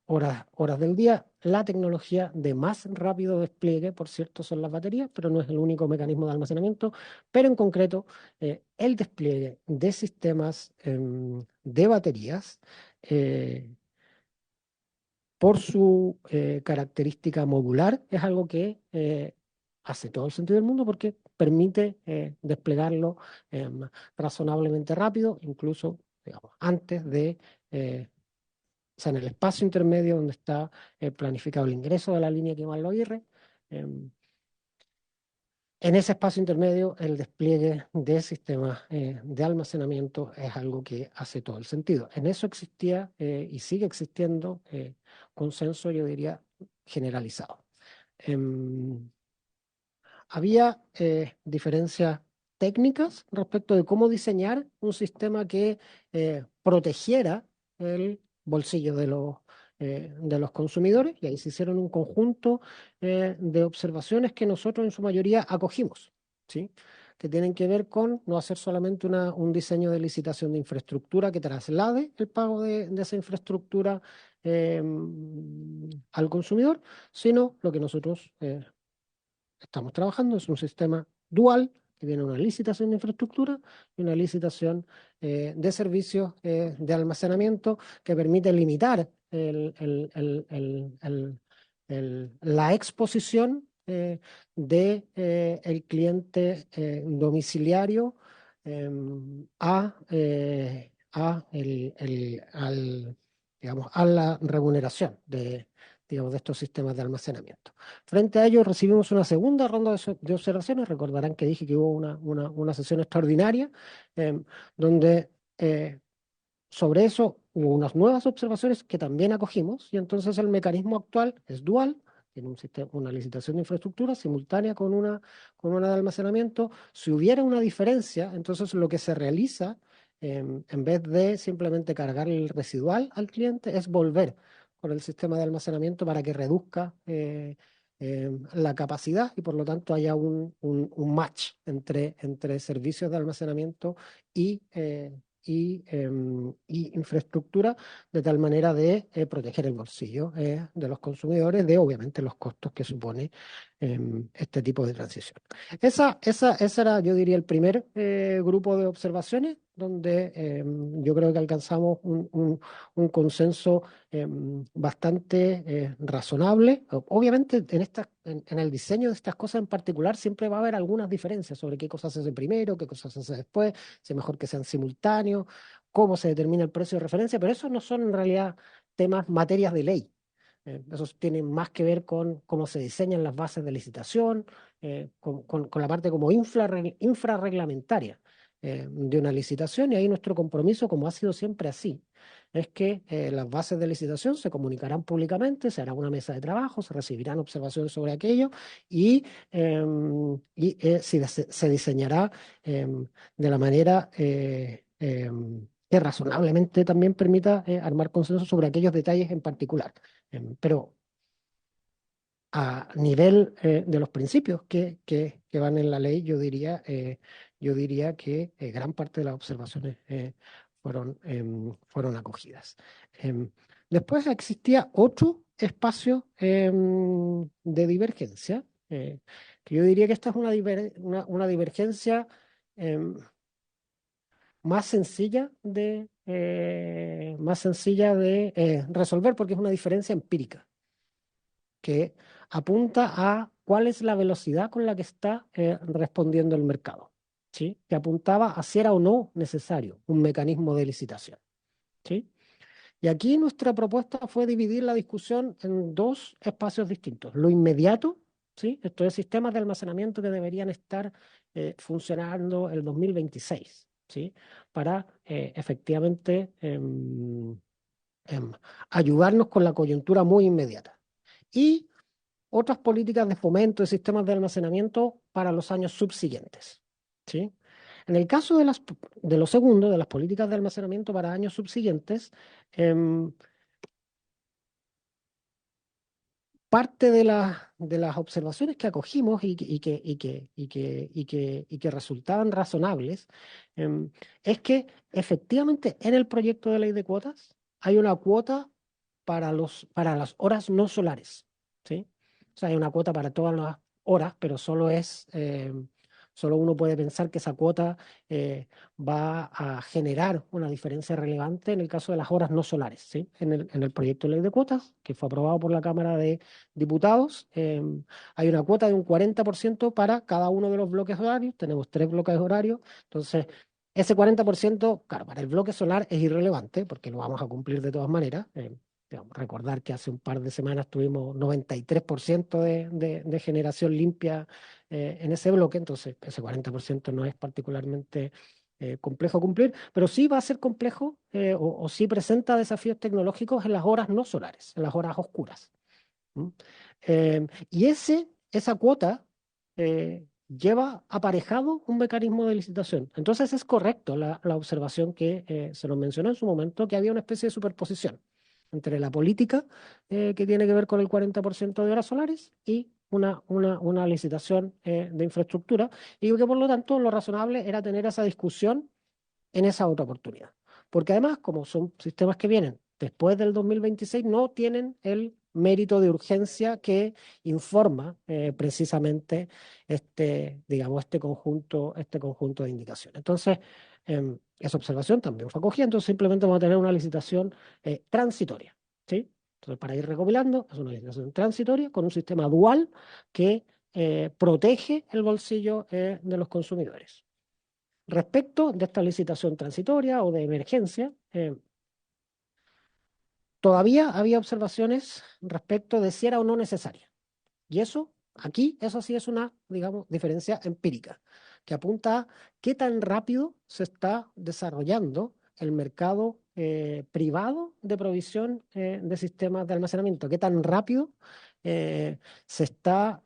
horas del día. La tecnología de más rápido despliegue, por cierto, son las baterías, pero no es el único mecanismo de almacenamiento, pero en concreto el despliegue de sistemas de baterías por su característica modular, es algo que hace todo el sentido del mundo porque permite desplegarlo razonablemente rápido, incluso digamos, antes de, o sea, en el espacio intermedio donde está planificado el ingreso de la línea Kemal-Loguirre. En ese espacio intermedio, el despliegue de sistemas de almacenamiento es algo que hace todo el sentido. En eso existía y sigue existiendo consenso, yo diría, generalizado. Había diferencias técnicas respecto de cómo diseñar un sistema que protegiera el bolsillo de los consumidores, y ahí se hicieron un conjunto de observaciones que nosotros en su mayoría acogimos, ¿sí? Que tienen que ver con no hacer solamente un diseño de licitación de infraestructura que traslade el pago de esa infraestructura al consumidor, sino lo que nosotros estamos trabajando es un sistema dual que tiene una licitación de infraestructura y una licitación de servicios de almacenamiento que permite limitar la exposición del cliente domiciliario digamos, a la remuneración digamos, de estos sistemas de almacenamiento. Frente a ello, recibimos una segunda ronda de observaciones. Recordarán que dije que hubo una sesión extraordinaria donde sobre eso hubo unas nuevas observaciones que también acogimos, y entonces el mecanismo actual es dual, tiene una licitación de infraestructura simultánea con una de almacenamiento. Si hubiera una diferencia, entonces lo que se realiza, en vez de simplemente cargar el residual al cliente, es volver con el sistema de almacenamiento para que reduzca la capacidad y por lo tanto haya un match entre servicios de almacenamiento y infraestructura, de tal manera de proteger el bolsillo de los consumidores, de obviamente los costos que supone este tipo de transición. Esa era, yo diría, el primer grupo de observaciones donde yo creo que alcanzamos un consenso bastante razonable. Obviamente en el diseño de estas cosas en particular siempre va a haber algunas diferencias sobre qué cosas se hace primero, qué cosas se hace después, si es mejor que sean simultáneos, cómo se determina el precio de referencia, pero esos no son en realidad materias de ley. Esos tienen más que ver con cómo se diseñan las bases de licitación, con la parte como infrarreglamentaria de una licitación, y ahí nuestro compromiso, como ha sido siempre así, es que las bases de licitación se comunicarán públicamente, se hará una mesa de trabajo, se recibirán observaciones sobre aquello y se diseñará de la manera que razonablemente también permita armar consenso sobre aquellos detalles en particular. Pero a nivel de los principios que van en la ley, yo diría que gran parte de las observaciones fueron acogidas. Después existía otro espacio de divergencia, que yo diría que esta es una divergencia más sencilla de resolver, porque es una diferencia empírica que apunta a cuál es la velocidad con la que está respondiendo el mercado, ¿sí? Que apuntaba a si era o no necesario un mecanismo de licitación, ¿sí? Y aquí nuestra propuesta fue dividir la discusión en dos espacios distintos. Lo inmediato, ¿sí? Esto es sistemas de almacenamiento que deberían estar funcionando el 2026, ¿sí? Para efectivamente ayudarnos con la coyuntura muy inmediata. y otras políticas de fomento de sistemas de almacenamiento para los años subsiguientes. ¿Sí? En el caso de lo segundo, de las políticas de almacenamiento para años subsiguientes, parte de las observaciones que acogimos y que resultaban razonables, es que efectivamente en el proyecto de ley de cuotas hay una cuota para las horas no solares, ¿sí? O sea, hay una cuota para todas las horas, pero solo uno puede pensar que esa cuota va a generar una diferencia relevante en el caso de las horas no solares, ¿sí? En el proyecto de ley de cuotas, que fue aprobado por la Cámara de Diputados, hay una cuota de un 40% para cada uno de los bloques horarios. Tenemos 3 bloques horarios, entonces ese 40%, claro, para el bloque solar es irrelevante porque lo vamos a cumplir de todas maneras. Digamos, recordar que hace un par de semanas tuvimos 93% de generación limpia en ese bloque, entonces ese 40% no es particularmente complejo cumplir, pero sí va a ser complejo o sí presenta desafíos tecnológicos en las horas no solares, en las horas oscuras. ¿Mm? Y esa cuota lleva aparejado un mecanismo de licitación. Entonces es correcto la observación que se nos mencionó en su momento, que había una especie de superposición entre la política que tiene que ver con el 40% de horas solares y una licitación de infraestructura, y que por lo tanto lo razonable era tener esa discusión en esa otra oportunidad. Porque además, como son sistemas que vienen después del 2026, no tienen el mérito de urgencia que informa precisamente digamos, este conjunto de indicaciones. Entonces, esa observación también fue acogida, entonces simplemente vamos a tener una licitación transitoria, ¿sí? Entonces, para ir recopilando, es una licitación transitoria con un sistema dual que protege el bolsillo de los consumidores. Respecto de esta licitación transitoria o de emergencia, todavía había observaciones respecto de si era o no necesaria. Y eso sí es una, digamos, diferencia empírica, que apunta a qué tan rápido se está desarrollando el mercado privado de provisión de sistemas de almacenamiento, qué tan rápido se está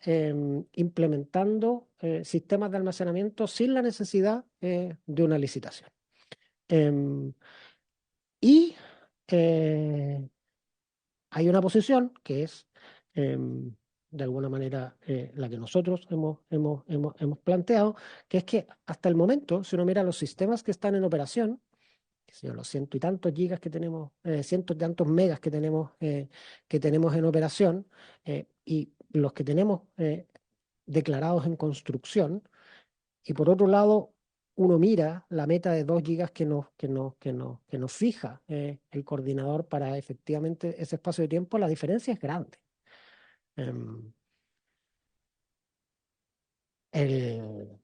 implementando sistemas de almacenamiento sin la necesidad de una licitación. Y eh, hay una posición que es, de alguna manera, la que nosotros hemos planteado, que es que hasta el momento, si uno mira los sistemas que están en operación, qué sé yo, los ciento y tantos gigas que tenemos, cientos y tantos megas que tenemos en operación, y los que tenemos declarados en construcción, y por otro lado, uno mira la meta de 2 gigas que nos fija el coordinador para efectivamente ese espacio de tiempo, la diferencia es grande. El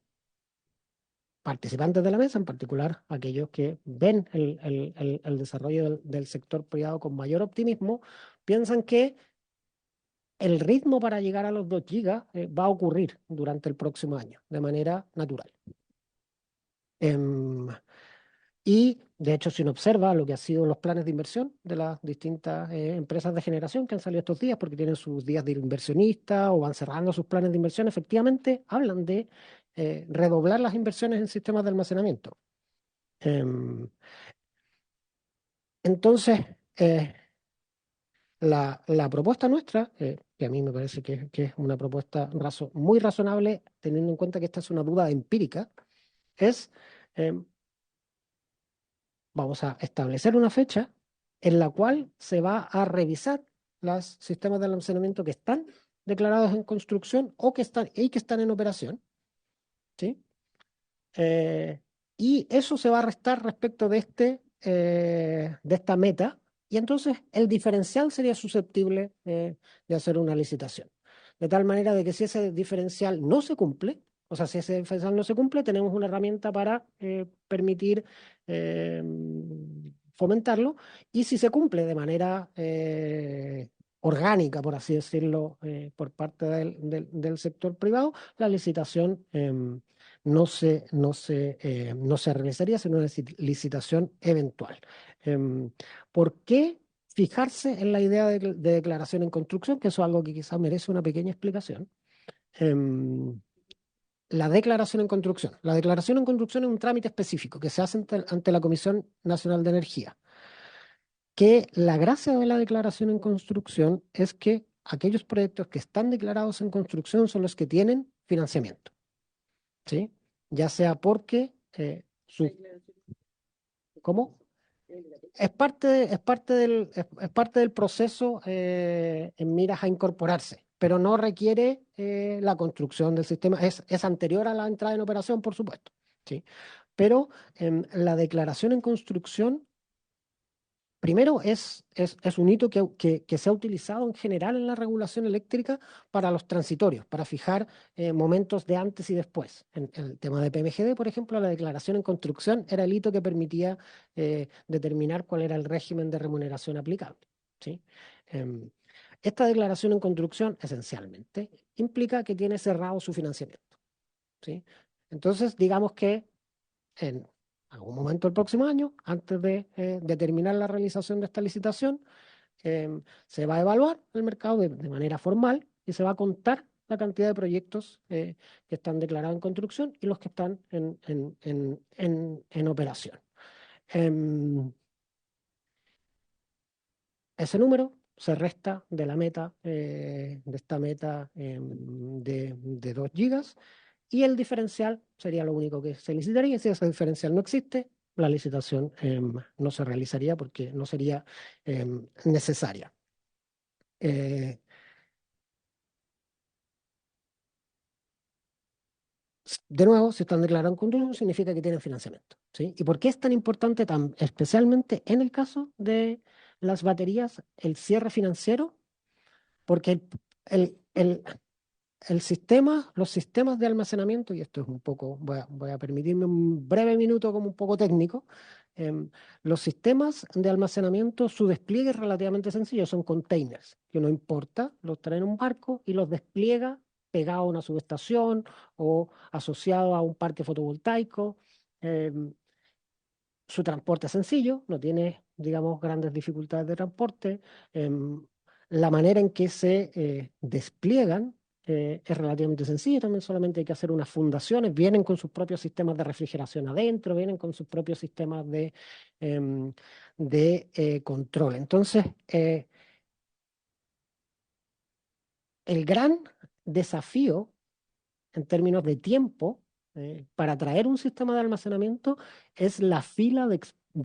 participantes de la mesa, en particular aquellos que ven el desarrollo del sector privado con mayor optimismo, piensan que el ritmo para llegar a los 2 gigas va a ocurrir durante el próximo año, de manera natural. Y de hecho, si uno observa lo que han sido los planes de inversión de las distintas empresas de generación que han salido estos días, porque tienen sus días de inversionista o van cerrando sus planes de inversión, efectivamente hablan de redoblar las inversiones en sistemas de almacenamiento. Entonces, la propuesta nuestra, que a mí me parece que es una propuesta muy razonable, teniendo en cuenta que esta es una duda empírica, es vamos a establecer una fecha en la cual se va a revisar los sistemas de almacenamiento que están declarados en construcción o que están en operación, ¿sí? Y eso se va a restar respecto de esta meta, y entonces el diferencial sería susceptible de hacer una licitación. De tal manera de que si ese diferencial no se cumple, o sea, si ese diferencial no se cumple, tenemos una herramienta para permitir fomentarlo, y si se cumple de manera orgánica, por así decirlo, por parte del sector privado, la licitación no se realizaría, sino una licitación eventual. ¿Por qué fijarse en la idea de declaración en construcción, que eso es algo que quizás merece una pequeña explicación. La declaración en construcción. La declaración en construcción es un trámite específico que se hace ante la Comisión Nacional de Energía. Que la gracia de la declaración en construcción es que aquellos proyectos que están declarados en construcción son los que tienen financiamiento, ¿sí? Ya sea porque ¿cómo? Es parte del proceso en miras a incorporarse, pero no requiere la construcción del sistema. Es anterior a la entrada en operación, por supuesto, ¿sí? Pero la declaración en construcción, primero, es un hito que se ha utilizado en general en la regulación eléctrica para los transitorios, para fijar momentos de antes y después. En el tema de PMGD, por ejemplo, la declaración en construcción era el hito que permitía determinar cuál era el régimen de remuneración aplicable, ¿sí? Esta declaración en construcción, esencialmente, implica que tiene cerrado su financiamiento, ¿sí? Entonces, digamos que en algún momento del próximo año, antes de determinar la realización de esta licitación, se va a evaluar el mercado de manera formal y se va a contar la cantidad de proyectos que están declarados en construcción y los que están en operación. Ese número se resta de la meta, de esta meta de 2 gigas, y el diferencial sería lo único que se licitaría. Si ese diferencial no existe, la licitación no se realizaría porque no sería necesaria. De nuevo, si están declarados en construcción, significa que tienen financiamiento, ¿sí? ¿Y por qué es tan importante, especialmente en el caso de las baterías, el cierre financiero? Porque el sistema, los sistemas de almacenamiento, y esto es un poco, voy a permitirme un breve minuto como un poco técnico, los sistemas de almacenamiento, su despliegue es relativamente sencillo, son containers, que uno importa, los trae en un barco y los despliega pegado a una subestación o asociado a un parque fotovoltaico. Su transporte es sencillo, no tiene, digamos, grandes dificultades de transporte. La manera en que se despliegan es relativamente sencilla, también solamente hay que hacer unas fundaciones, vienen con sus propios sistemas de refrigeración adentro, vienen con sus propios sistemas de control. Entonces, el gran desafío en términos de tiempo para traer un sistema de almacenamiento es la fila de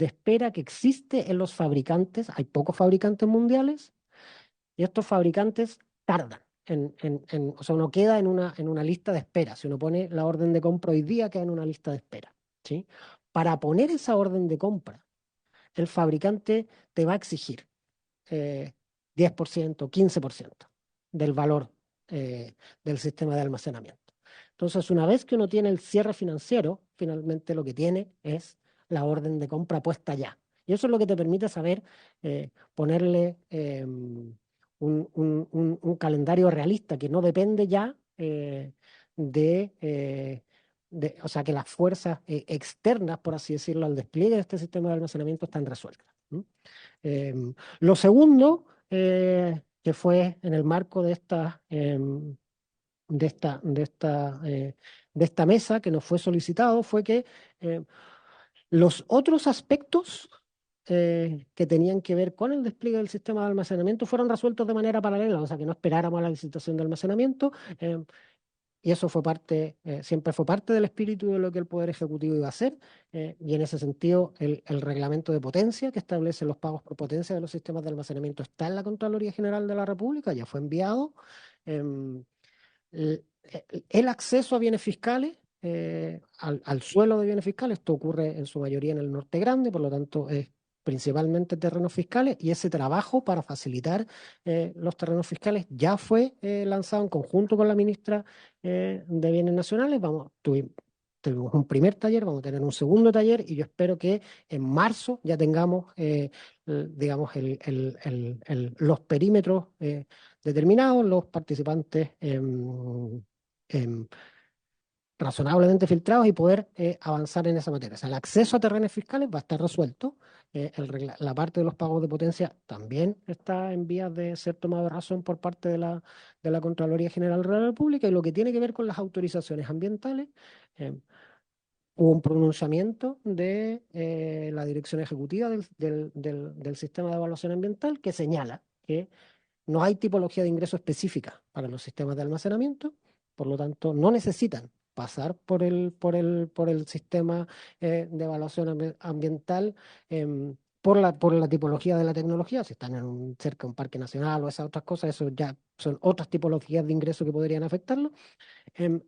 espera que existe en los fabricantes. Hay pocos fabricantes mundiales y estos fabricantes tardan. O sea, uno queda en una lista de espera. Si uno pone la orden de compra hoy día, queda en una lista de espera, ¿sí? Para poner esa orden de compra, el fabricante te va a exigir 10%, 15% del valor del sistema de almacenamiento. Entonces, una vez que uno tiene el cierre financiero, finalmente lo que tiene es la orden de compra puesta ya. Y eso es lo que te permite saber ponerle un calendario realista que no depende ya o sea, que las fuerzas externas, por así decirlo, al despliegue de este sistema de almacenamiento están resueltas. Lo segundo, que fue en el marco de esta mesa que nos fue solicitado, fue que los otros aspectos que tenían que ver con el despliegue del sistema de almacenamiento fueron resueltos de manera paralela, o sea, que no esperáramos a la licitación de almacenamiento. Y eso siempre fue parte del espíritu de lo que el Poder Ejecutivo iba a hacer, y en ese sentido el reglamento de potencia que establece los pagos por potencia de los sistemas de almacenamiento está en la Contraloría General de la República, ya fue enviado. El acceso a bienes fiscales, al suelo de bienes fiscales, esto ocurre en su mayoría en el Norte Grande, por lo tanto es principalmente terrenos fiscales, y ese trabajo para facilitar los terrenos fiscales ya fue lanzado en conjunto con la ministra de Bienes Nacionales. Tuvimos un primer taller, vamos a tener un segundo taller, y yo espero que en marzo ya tengamos, digamos, los perímetros determinados, los participantes razonablemente filtrados y poder avanzar en esa materia. O sea, el acceso a terrenos fiscales va a estar resuelto. la parte de los pagos de potencia también está en vías de ser tomada de razón por parte de la Contraloría General de la República, y lo que tiene que ver con las autorizaciones ambientales, hubo un pronunciamiento de la Dirección Ejecutiva del Sistema de Evaluación Ambiental que señala que no hay tipología de ingreso específica para los sistemas de almacenamiento, por lo tanto no necesitan pasar por el sistema de evaluación ambiental por la tipología de la tecnología. Si están cerca de un parque nacional o esas otras cosas, eso ya son otras tipologías de ingreso que podrían afectarlo.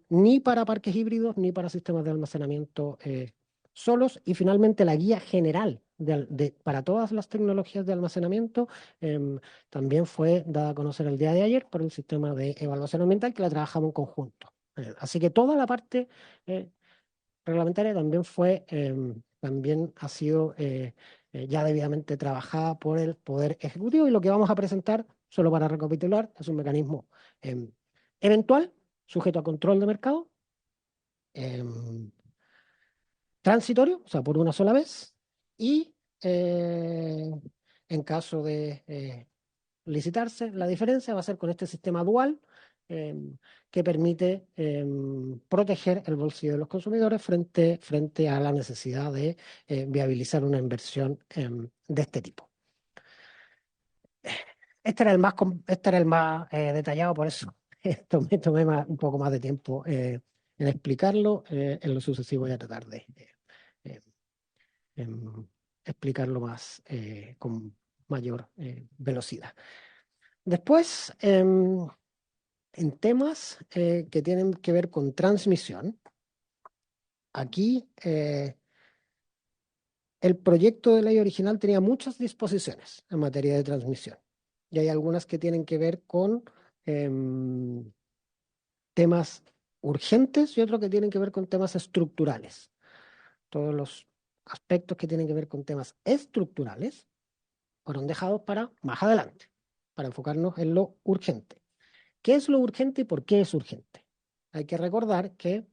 Ni para parques híbridos ni para sistemas de almacenamiento solos. Y finalmente la guía general para todas las tecnologías de almacenamiento también fue dada a conocer el día de ayer por el sistema de evaluación ambiental, que la trabajamos en conjunto. Así que toda la parte reglamentaria también ha sido ya debidamente trabajada por el Poder Ejecutivo, y lo que vamos a presentar, solo para recapitular, es un mecanismo eventual, sujeto a control de mercado, transitorio, o sea, por una sola vez, y en caso de licitarse, la diferencia va a ser con este sistema dual que permite proteger el bolsillo de los consumidores frente a la necesidad de viabilizar una inversión de este tipo. Este era el más detallado, por eso tomé un poco más de tiempo en explicarlo. En lo sucesivo voy a tratar de explicarlo más con mayor velocidad. Después, en temas que tienen que ver con transmisión, aquí el proyecto de ley original tenía muchas disposiciones en materia de transmisión, y hay algunas que tienen que ver con temas urgentes y otros que tienen que ver con temas estructurales. Todos los aspectos que tienen que ver con temas estructurales fueron dejados para más adelante, para enfocarnos en lo urgente. ¿Qué es lo urgente y por qué es urgente? Hay que recordar que,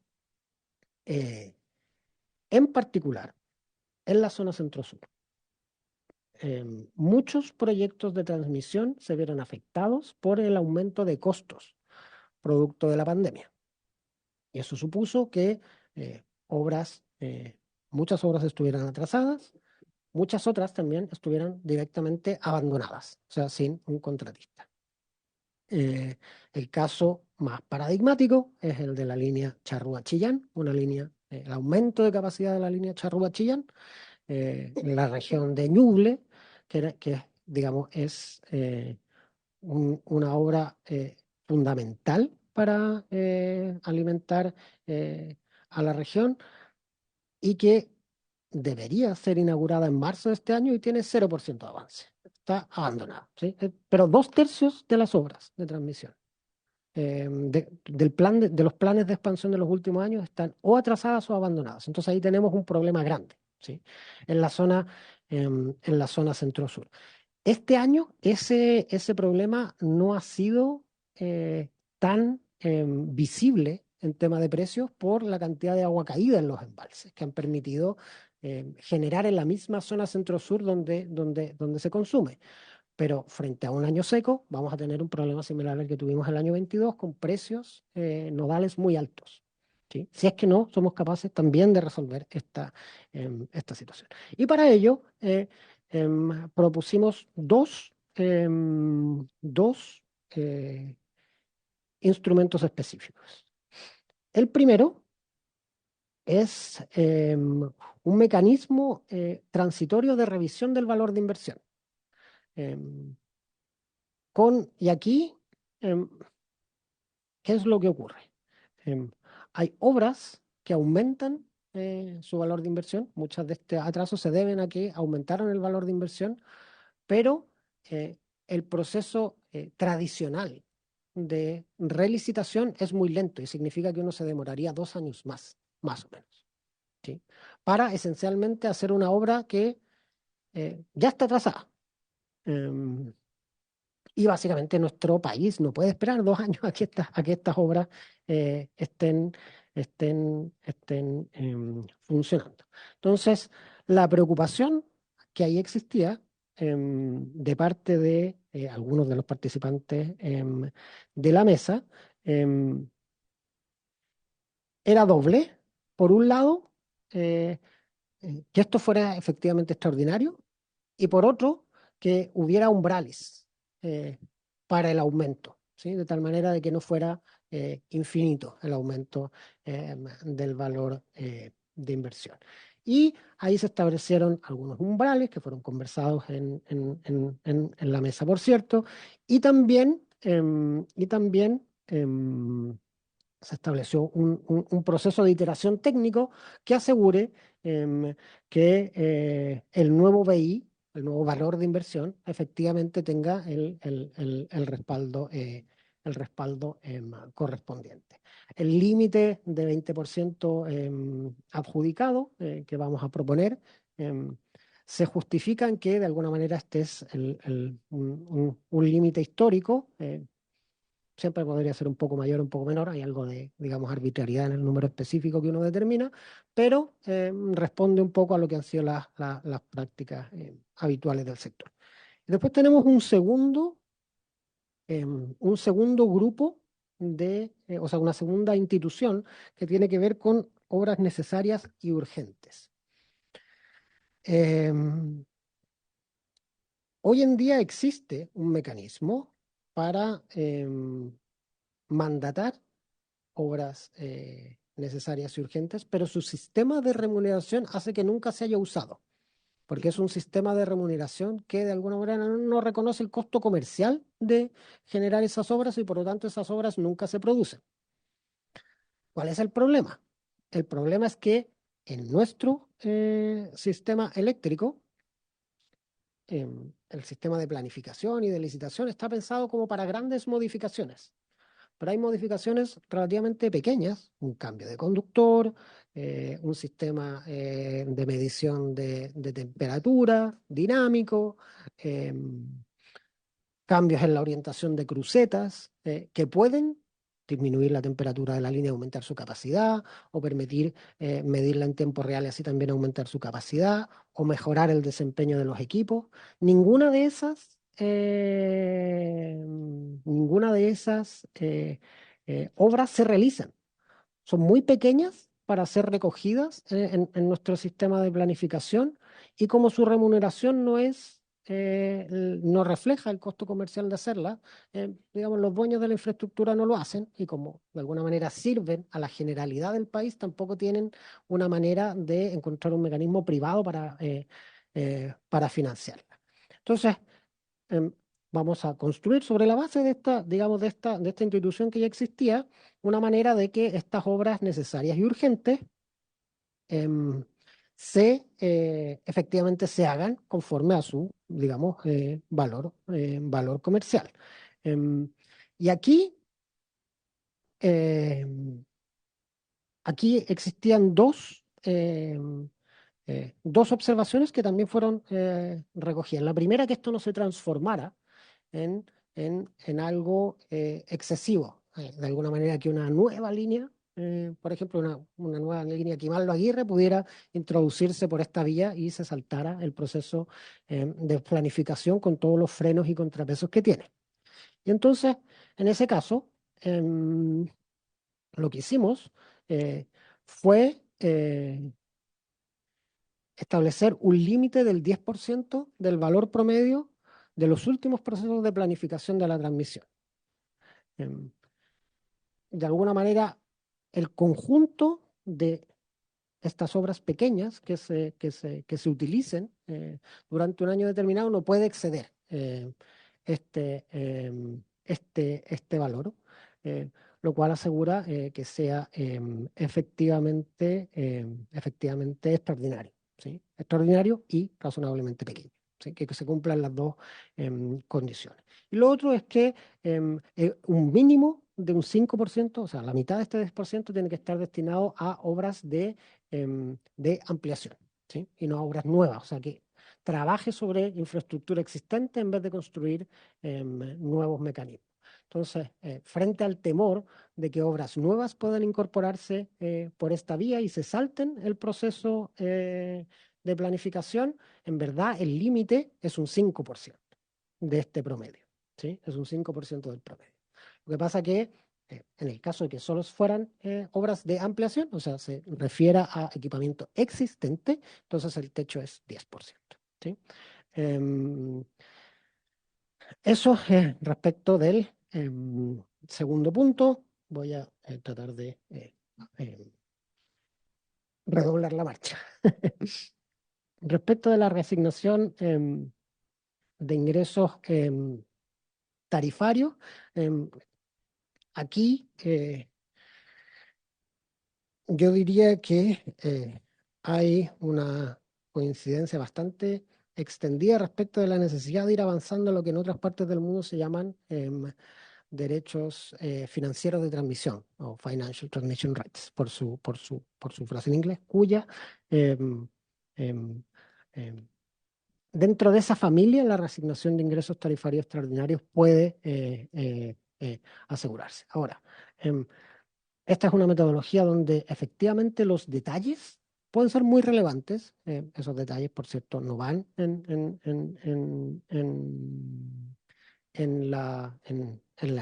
en particular, en la zona centro-sur, muchos proyectos de transmisión se vieron afectados por el aumento de costos producto de la pandemia. Y eso supuso que muchas obras estuvieran atrasadas, muchas otras también estuvieran directamente abandonadas, o sea, sin un contratista. El caso más paradigmático es el de la línea Charrúa-Chillán, el aumento de capacidad de la línea Charrúa-Chillán en la región de Ñuble, que digamos, es una obra fundamental para alimentar a la región, y que debería ser inaugurada en marzo de este año y tiene 0% de avance. Está abandonada, ¿sí? Pero 2/3 de las obras de transmisión de los planes de expansión de los últimos años están o atrasadas o abandonadas. Entonces ahí tenemos un problema grande, ¿sí? En la zona centro-sur. Este año ese problema no ha sido tan visible en tema de precios por la cantidad de agua caída en los embalses, que han permitido generar en la misma zona centro-sur donde se consume. Pero frente a un año seco vamos a tener un problema similar al que tuvimos el año 22, con precios nodales muy altos, ¿sí? Si es que no somos capaces también de resolver esta situación. Y para ello propusimos dos instrumentos específicos. El primero es un mecanismo transitorio de revisión del valor de inversión. Y aquí, ¿qué es lo que ocurre? Hay obras que aumentan su valor de inversión. Muchas de este atraso se deben a que aumentaron el valor de inversión, pero el proceso tradicional de relicitación es muy lento, y significa que uno se demoraría 2 años más o menos, ¿sí? Para esencialmente hacer una obra que ya está atrasada. Y básicamente nuestro país no puede esperar 2 años a que estas obras estén funcionando. Entonces, la preocupación que ahí existía de parte de algunos de los participantes de la mesa era doble. Por un lado, que esto fuera efectivamente extraordinario, y por otro, que hubiera umbrales para el aumento, ¿sí? De tal manera de que no fuera infinito el aumento del valor de inversión. Y ahí se establecieron algunos umbrales que fueron conversados en la mesa, por cierto, y también se estableció un proceso de iteración técnico que asegure que el nuevo BI, el nuevo valor de inversión, efectivamente tenga el respaldo correspondiente. El límite de 20% adjudicado que vamos a proponer se justifica en que de alguna manera este es un límite histórico. Siempre podría ser un poco mayor, un poco menor, hay algo de, digamos, arbitrariedad en el número específico que uno determina, pero responde un poco a lo que han sido las prácticas habituales del sector. Y después tenemos un segundo grupo o sea, una segunda institución que tiene que ver con obras necesarias y urgentes. Hoy en día existe un mecanismo para mandatar obras necesarias y urgentes, pero su sistema de remuneración hace que nunca se haya usado, porque es un sistema de remuneración que de alguna manera no reconoce el costo comercial de generar esas obras y por lo tanto esas obras nunca se producen. ¿Cuál es el problema? El problema es que en nuestro sistema eléctrico, el sistema de planificación y de licitación está pensado como para grandes modificaciones. Pero hay modificaciones relativamente pequeñas, un cambio de conductor, un sistema de medición de temperatura dinámico, cambios en la orientación de crucetas que pueden disminuir la temperatura de la línea, aumentar su capacidad, o permitir medirla en tiempo real y así también aumentar su capacidad, o mejorar el desempeño de los equipos. Ninguna de esas obras se realizan. Son muy pequeñas para ser recogidas en nuestro sistema de planificación y como su remuneración no refleja el costo comercial de hacerla, digamos, los dueños de la infraestructura no lo hacen y como de alguna manera sirven a la generalidad del país, tampoco tienen una manera de encontrar un mecanismo privado para financiarla. Entonces, vamos a construir sobre la base de esta, digamos, de esta institución que ya existía, una manera de que estas obras necesarias y urgentes efectivamente se hagan conforme a su, digamos, valor comercial. Y aquí existían dos observaciones que también fueron recogidas. La primera, que esto no se transformara en algo excesivo. De alguna manera que una nueva línea, por ejemplo, una nueva línea Quimallo-Aguirre pudiera introducirse por esta vía y se saltara el proceso de planificación con todos los frenos y contrapesos que tiene. Y entonces, en ese caso, lo que hicimos fue establecer un límite del 10% del valor promedio de los últimos procesos de planificación de la transmisión. De alguna manera, el conjunto de estas obras pequeñas que se utilicen durante un año determinado no puede exceder este valor, lo cual asegura que sea efectivamente extraordinario, ¿sí? Extraordinario y razonablemente pequeño, ¿sí? Que se cumplan las dos condiciones. Y lo otro es que un mínimo de un 5%, o sea, la mitad de este 10% tiene que estar destinado a obras de ampliación, ¿sí? Y no a obras nuevas, o sea, que trabaje sobre infraestructura existente en vez de construir nuevos mecanismos. Entonces, frente al temor de que obras nuevas puedan incorporarse por esta vía y se salten el proceso de planificación, en verdad el límite es un 5% de este promedio, ¿sí? Es un 5% del promedio. Lo que pasa que en el caso de que solo fueran obras de ampliación, o sea, se refiera a equipamiento existente, entonces el techo es 10%, ¿sí? Eso es respecto del segundo punto. Voy a tratar de redoblar la marcha. Respecto de la reasignación de ingresos tarifarios, aquí yo diría que hay una coincidencia bastante extendida respecto de la necesidad de ir avanzando en lo que en otras partes del mundo se llaman derechos financieros de transmisión o Financial Transmission Rights, por su frase en inglés, cuya em, em, em, dentro de esa familia la reasignación de ingresos tarifarios extraordinarios puede asegurarse. Ahora, esta es una metodología donde efectivamente los detalles pueden ser muy relevantes. Esos detalles, por cierto, no van en la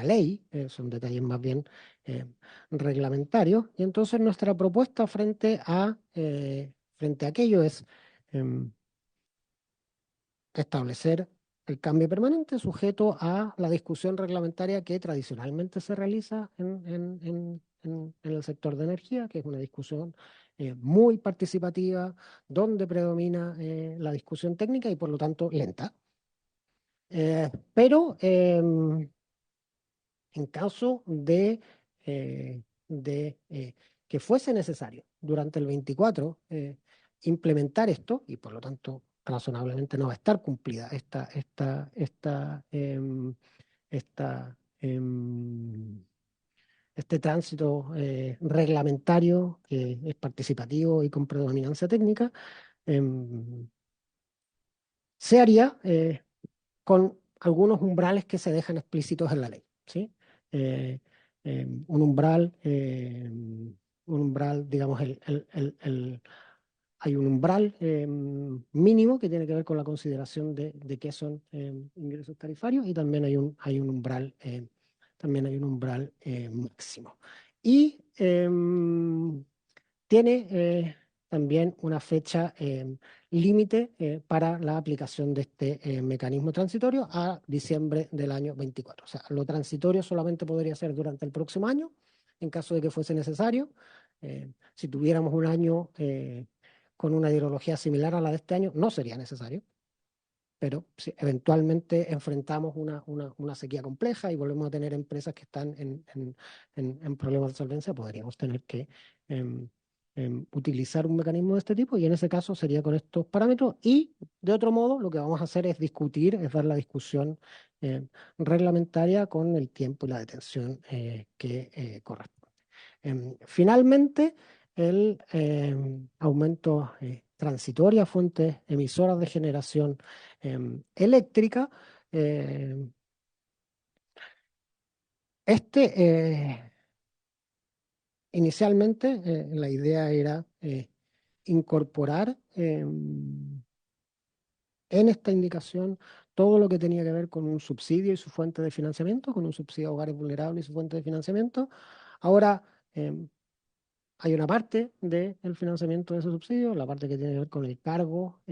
ley, son detalles más bien eh, reglamentarios. Y entonces nuestra propuesta frente a aquello es em, establecer el cambio permanente sujeto a la discusión reglamentaria que tradicionalmente se realiza en el sector de energía, que es una discusión muy participativa, donde predomina la discusión técnica y por lo tanto lenta. Pero en caso de que fuese necesario durante el 24 implementar esto, y por lo tanto razonablemente no va a estar cumplida esta, este tránsito reglamentario que es participativo y con predominancia técnica, se haría con algunos umbrales que se dejan explícitos en la ley, ¿sí? Eh, un umbral, digamos, hay un umbral mínimo que tiene que ver con la consideración de qué son ingresos tarifarios y también hay un umbral, máximo. Y tiene también una fecha límite para la aplicación de este mecanismo transitorio a diciembre del año 24. O sea, lo transitorio solamente podría ser durante el próximo año, en caso de que fuese necesario. Si tuviéramos un año con una hidrología similar a la de este año, no sería necesario. Pero si eventualmente enfrentamos una sequía compleja y volvemos a tener empresas que están en problemas de solvencia, podríamos tener que utilizar un mecanismo de este tipo y en ese caso sería con estos parámetros y de otro modo lo que vamos a hacer es discutir, es dar la discusión reglamentaria con el tiempo y la detención que corresponde. Finalmente, el aumento transitorio a fuentes emisoras de generación eléctrica. Este inicialmente la idea era incorporar en esta indicación todo lo que tenía que ver con un subsidio y su fuente de financiamiento, con un subsidio a hogares vulnerables y su fuente de financiamiento. Ahora hay una parte del financiamiento de ese subsidio, la parte que tiene que ver con el cargo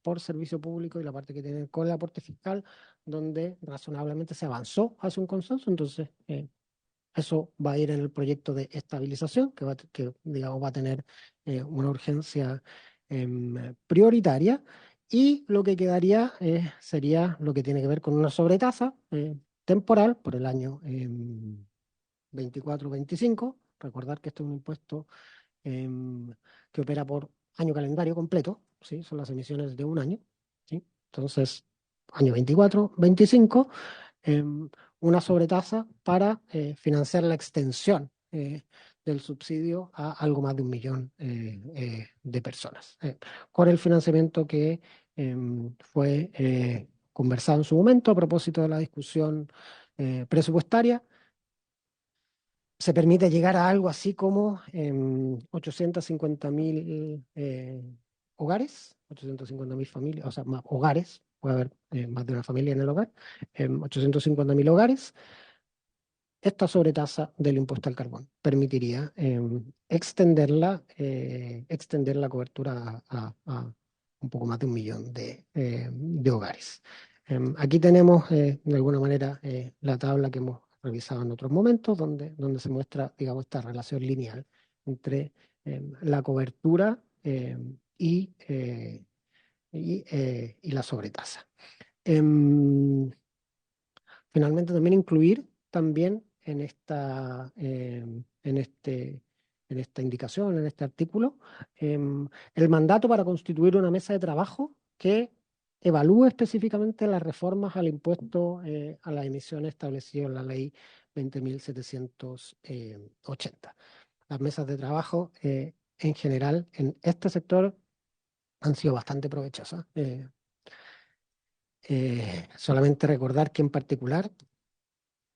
por servicio público y la parte que tiene que ver con el aporte fiscal, donde razonablemente se avanzó hacia un consenso. Entonces, eso va a ir en el proyecto de estabilización, que digamos, va a tener una urgencia prioritaria. Y lo que quedaría sería lo que tiene que ver con una sobretasa temporal por el año 24-25. Recordar que esto es un impuesto que opera por año calendario completo, ¿sí? Son las emisiones de un año, ¿sí? Entonces, año 24-25, una sobretasa para financiar la extensión del subsidio a algo más de 1 millón de personas. Con el financiamiento que fue conversado en su momento a propósito de la discusión presupuestaria, se permite llegar a algo así como 850.000 hogares, 850.000 familias, o sea, más hogares, puede haber más de una familia en el hogar, 850.000 hogares. Esta sobretasa del impuesto al carbón permitiría extender la cobertura a un poco más de 1 millón de hogares. Aquí tenemos de alguna manera la tabla que hemos revisado en otros momentos, donde se muestra, digamos, esta relación lineal entre la cobertura y la sobretasa. Finalmente, también incluir también en esta indicación, en este artículo, el mandato para constituir una mesa de trabajo que evalúe específicamente las reformas al impuesto a las emisiones establecido en la ley 20.780. Las mesas de trabajo, en general, en este sector han sido bastante provechosas. Solamente recordar que en particular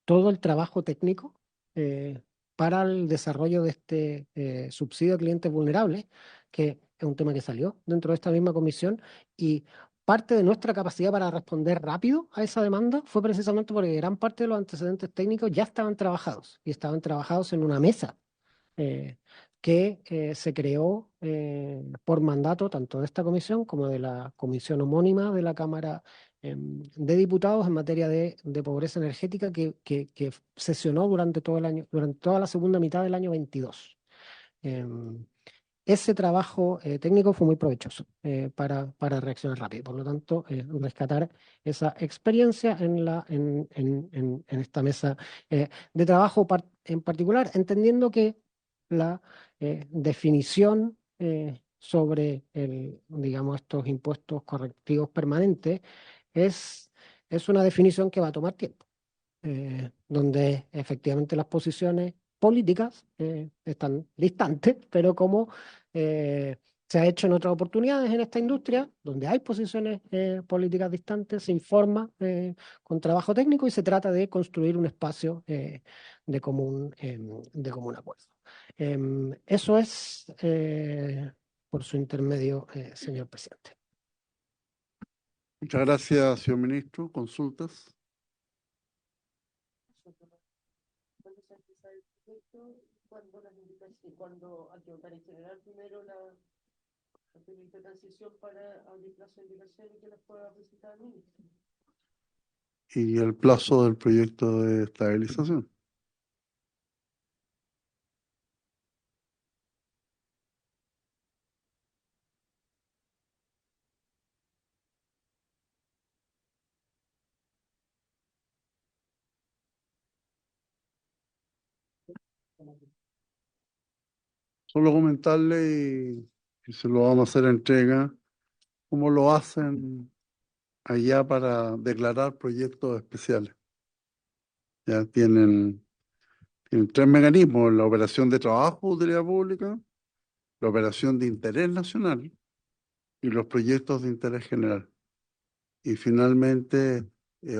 todo el trabajo técnico eh, para el desarrollo de este subsidio a clientes vulnerables, que es un tema que salió dentro de esta misma comisión, y parte de nuestra capacidad para responder rápido a esa demanda fue precisamente porque gran parte de los antecedentes técnicos ya estaban trabajados, y estaban trabajados en una mesa eh, que se creó por mandato tanto de esta comisión como de la comisión homónima de la Cámara de Diputados en materia de pobreza energética que sesionó durante todo el año, durante toda la segunda mitad del año 22. Ese trabajo técnico fue muy provechoso para reaccionar rápido. Por lo tanto, rescatar esa experiencia en esta mesa de trabajo en particular, entendiendo que la definición sobre digamos, estos impuestos correctivos permanentes es una definición que va a tomar tiempo, donde efectivamente las posiciones políticas están distantes, pero como se ha hecho en otras oportunidades en esta industria, donde hay posiciones políticas distantes, se informa con trabajo técnico y se trata de construir un espacio de común acuerdo. Eso es por su intermedio, señor presidente. Muchas gracias, señor ministro. Consultas. Cuando hay que votar en general primero la de transición para abrir plazo de indicación y que las pueda presentar el ministro. Y el plazo del proyecto de estabilización. Solo comentarle y se lo vamos a hacer entrega, cómo lo hacen allá para declarar proyectos especiales. Ya tienen 3 mecanismos: la operación de trabajo de utilidad pública, la operación de interés nacional y los proyectos de interés general. Y finalmente,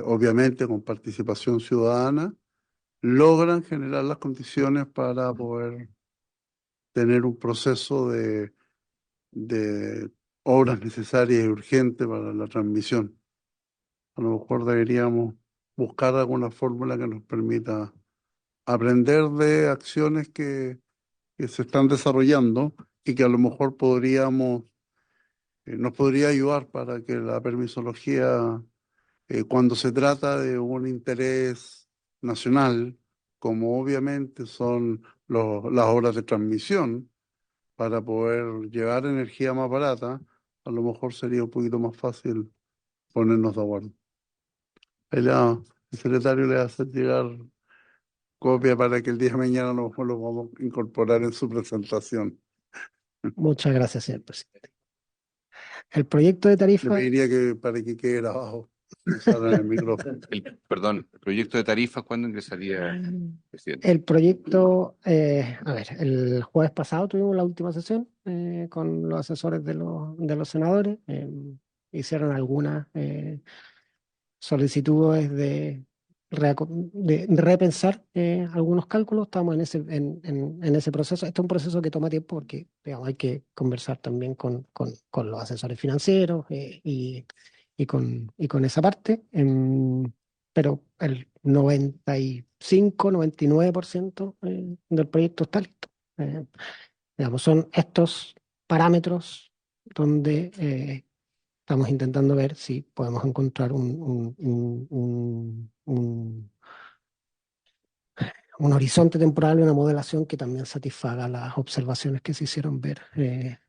obviamente con participación ciudadana, logran generar las condiciones para poder tener un proceso de obras necesarias y urgentes para la transmisión. A lo mejor deberíamos buscar alguna fórmula que nos permita aprender de acciones que se están desarrollando y que a lo mejor nos podría ayudar para que la permisología, cuando se trata de un interés nacional, como obviamente son las obras de transmisión, para poder llevar energía más barata, a lo mejor sería un poquito más fácil ponernos de acuerdo. El secretario le va a hacer llegar copia para que el día de mañana a lo mejor lo vamos a incorporar en su presentación. Muchas gracias, señor presidente. El proyecto de Le tarifa, pediría que para que quede grabado, usaran el micrófono. Perdón, el proyecto de tarifas, ¿cuándo ingresaría, presidente? el proyecto, a ver, el jueves pasado tuvimos la última sesión con los asesores de los senadores. Hicieron algunas solicitudes de de repensar algunos cálculos. Estamos en ese proceso. Este es un proceso que toma tiempo porque, digamos, hay que conversar también con los asesores financieros y con esa parte. Pero el 95-99% del proyecto está listo. Digamos, son estos parámetros donde estamos intentando ver si podemos encontrar un horizonte temporal y una modelación que también satisfaga las observaciones que se hicieron ver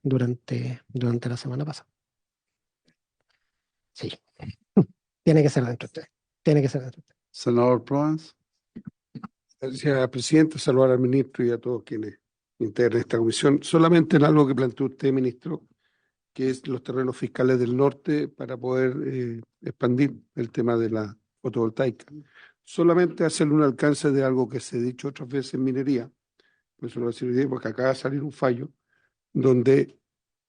durante la semana pasada. Sí, tiene que ser dentro de ustedes. Tiene que ser dentro de ustedes. Senador Proens. Gracias, presidente. Saludar al ministro y a todos quienes integran esta comisión. Solamente en algo que planteó usted, ministro, que es los terrenos fiscales del norte para poder expandir el tema de la fotovoltaica. Solamente hacerle un alcance de algo que se ha dicho otras veces en minería, por eso lo voy a decir hoy día, porque acaba de salir un fallo donde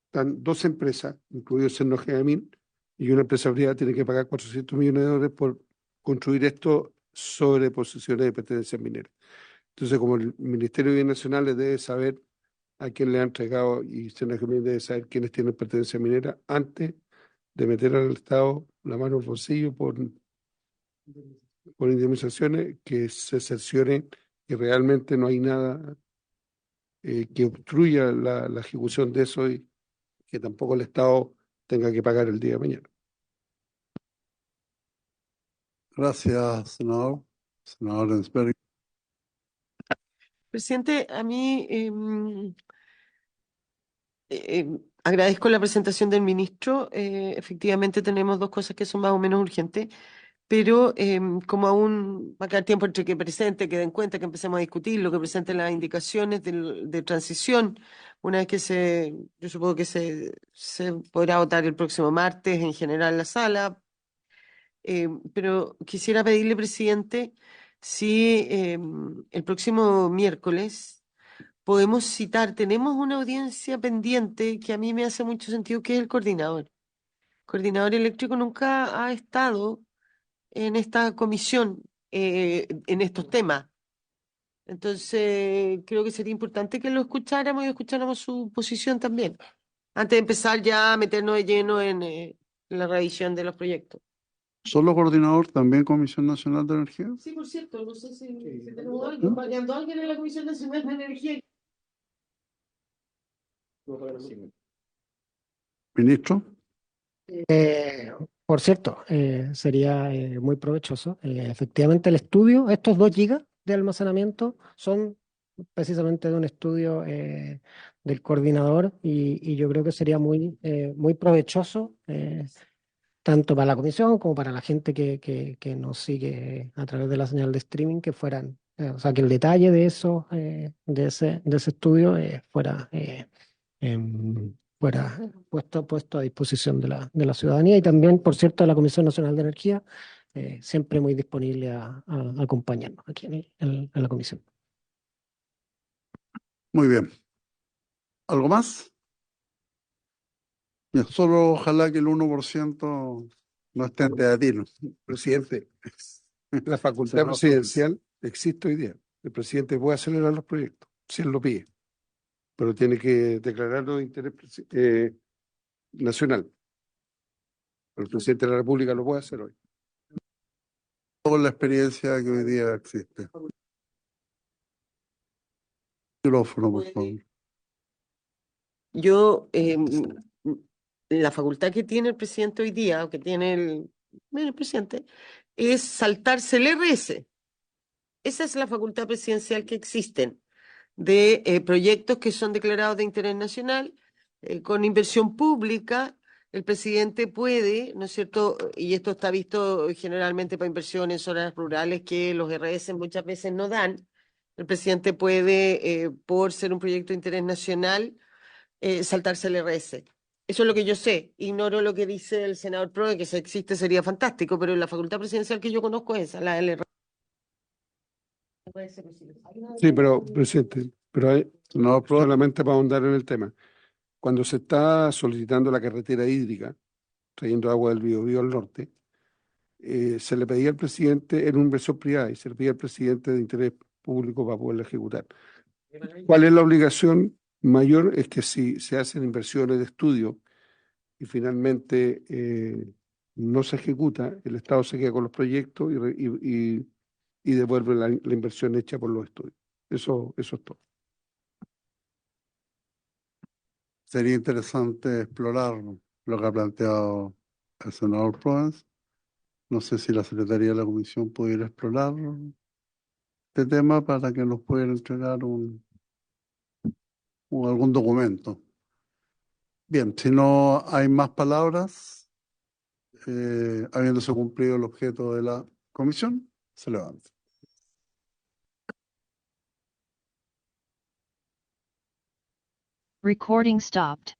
están dos empresas, incluidos Cernogeamin, y una empresa privada tiene que pagar 400 millones de dólares por construir esto sobre posiciones de pertenencia minera. Entonces, como el Ministerio de Bienes Nacionales debe saber a quién le ha entregado y Cernogeamin debe saber quiénes tienen pertenencia minera antes de meter al Estado la mano en el bolsillo por indemnizaciones, que se cercioren que realmente no hay nada que obstruya la ejecución de eso y que tampoco el Estado tenga que pagar el día de mañana. Gracias, senador. Senador Ensberg. Presidente, a mí agradezco la presentación del ministro. Efectivamente tenemos dos cosas que son más o menos urgentes, pero como aún va a quedar tiempo entre que presente, que den cuenta, que empecemos a discutir, lo que presente las indicaciones de transición, una vez que yo supongo que se podrá votar el próximo martes en general en la sala, pero quisiera pedirle, presidente, si el próximo miércoles podemos citar, tenemos una audiencia pendiente que a mí me hace mucho sentido, que es el coordinador. El coordinador eléctrico nunca ha estado en esta comisión, en estos temas. Entonces, creo que sería importante que lo escucháramos y escucháramos su posición también, antes de empezar ya a meternos de lleno en la revisión de los proyectos. ¿Solo coordinador, también Comisión Nacional de Energía? Sí, por cierto, no sé si tenemos a alguien, variando a alguien en la Comisión Nacional de Energía. Ministro. Por cierto, sería muy provechoso. Efectivamente, el estudio, estos 2 gigas de almacenamiento son precisamente de un estudio del coordinador y yo creo que sería muy provechoso tanto para la comisión como para la gente que nos sigue a través de la señal de streaming, que fueran, o sea, que el detalle de eso, de ese estudio fuera puesto a disposición de la ciudadanía y también, por cierto, de la Comisión Nacional de Energía, siempre muy disponible a acompañarnos aquí en la comisión. Muy bien. ¿Algo más? Ya, solo ojalá que el 1% no esté en teatino. Presidente, la facultad Senador presidencial existe hoy día. El presidente puede acelerar los proyectos, si él lo pide, pero tiene que declararlo de interés nacional. El presidente de la República lo puede hacer hoy. Con la experiencia que hoy día existe. Micrófono, por favor. Yo, la facultad que tiene el presidente hoy día, o que tiene el presidente, es saltarse el RS. Esa es la facultad presidencial que existen, de proyectos que son declarados de interés nacional, con inversión pública. El presidente puede, ¿no es cierto? Y esto está visto generalmente para inversión en zonas rurales que los RS muchas veces no dan. El presidente puede, por ser un proyecto de interés nacional, saltarse el RS. Eso es lo que yo sé. Ignoro lo que dice el senador Pro, que si existe sería fantástico, pero la facultad presidencial que yo conozco es esa, la LR. Sí, pero, presidente, pero No, solamente para ahondar en el tema. Cuando se está solicitando la carretera hídrica, trayendo agua del Biobío al norte, se le pedía al presidente, era una inversión privada, y se le pedía al presidente de interés público para poderla ejecutar. ¿Cuál es la obligación mayor? Es que si se hacen inversiones de estudio y finalmente no se ejecuta, el Estado se queda con los proyectos y devuelve la inversión hecha por los estudios. Eso es todo. Sería interesante explorar lo que ha planteado el senador Proens. No sé si la Secretaría de la Comisión pudiera explorar este tema para que nos puedan entregar algún documento. Bien, si no hay más palabras, habiéndose cumplido el objeto de la comisión, se levanta. Recording stopped.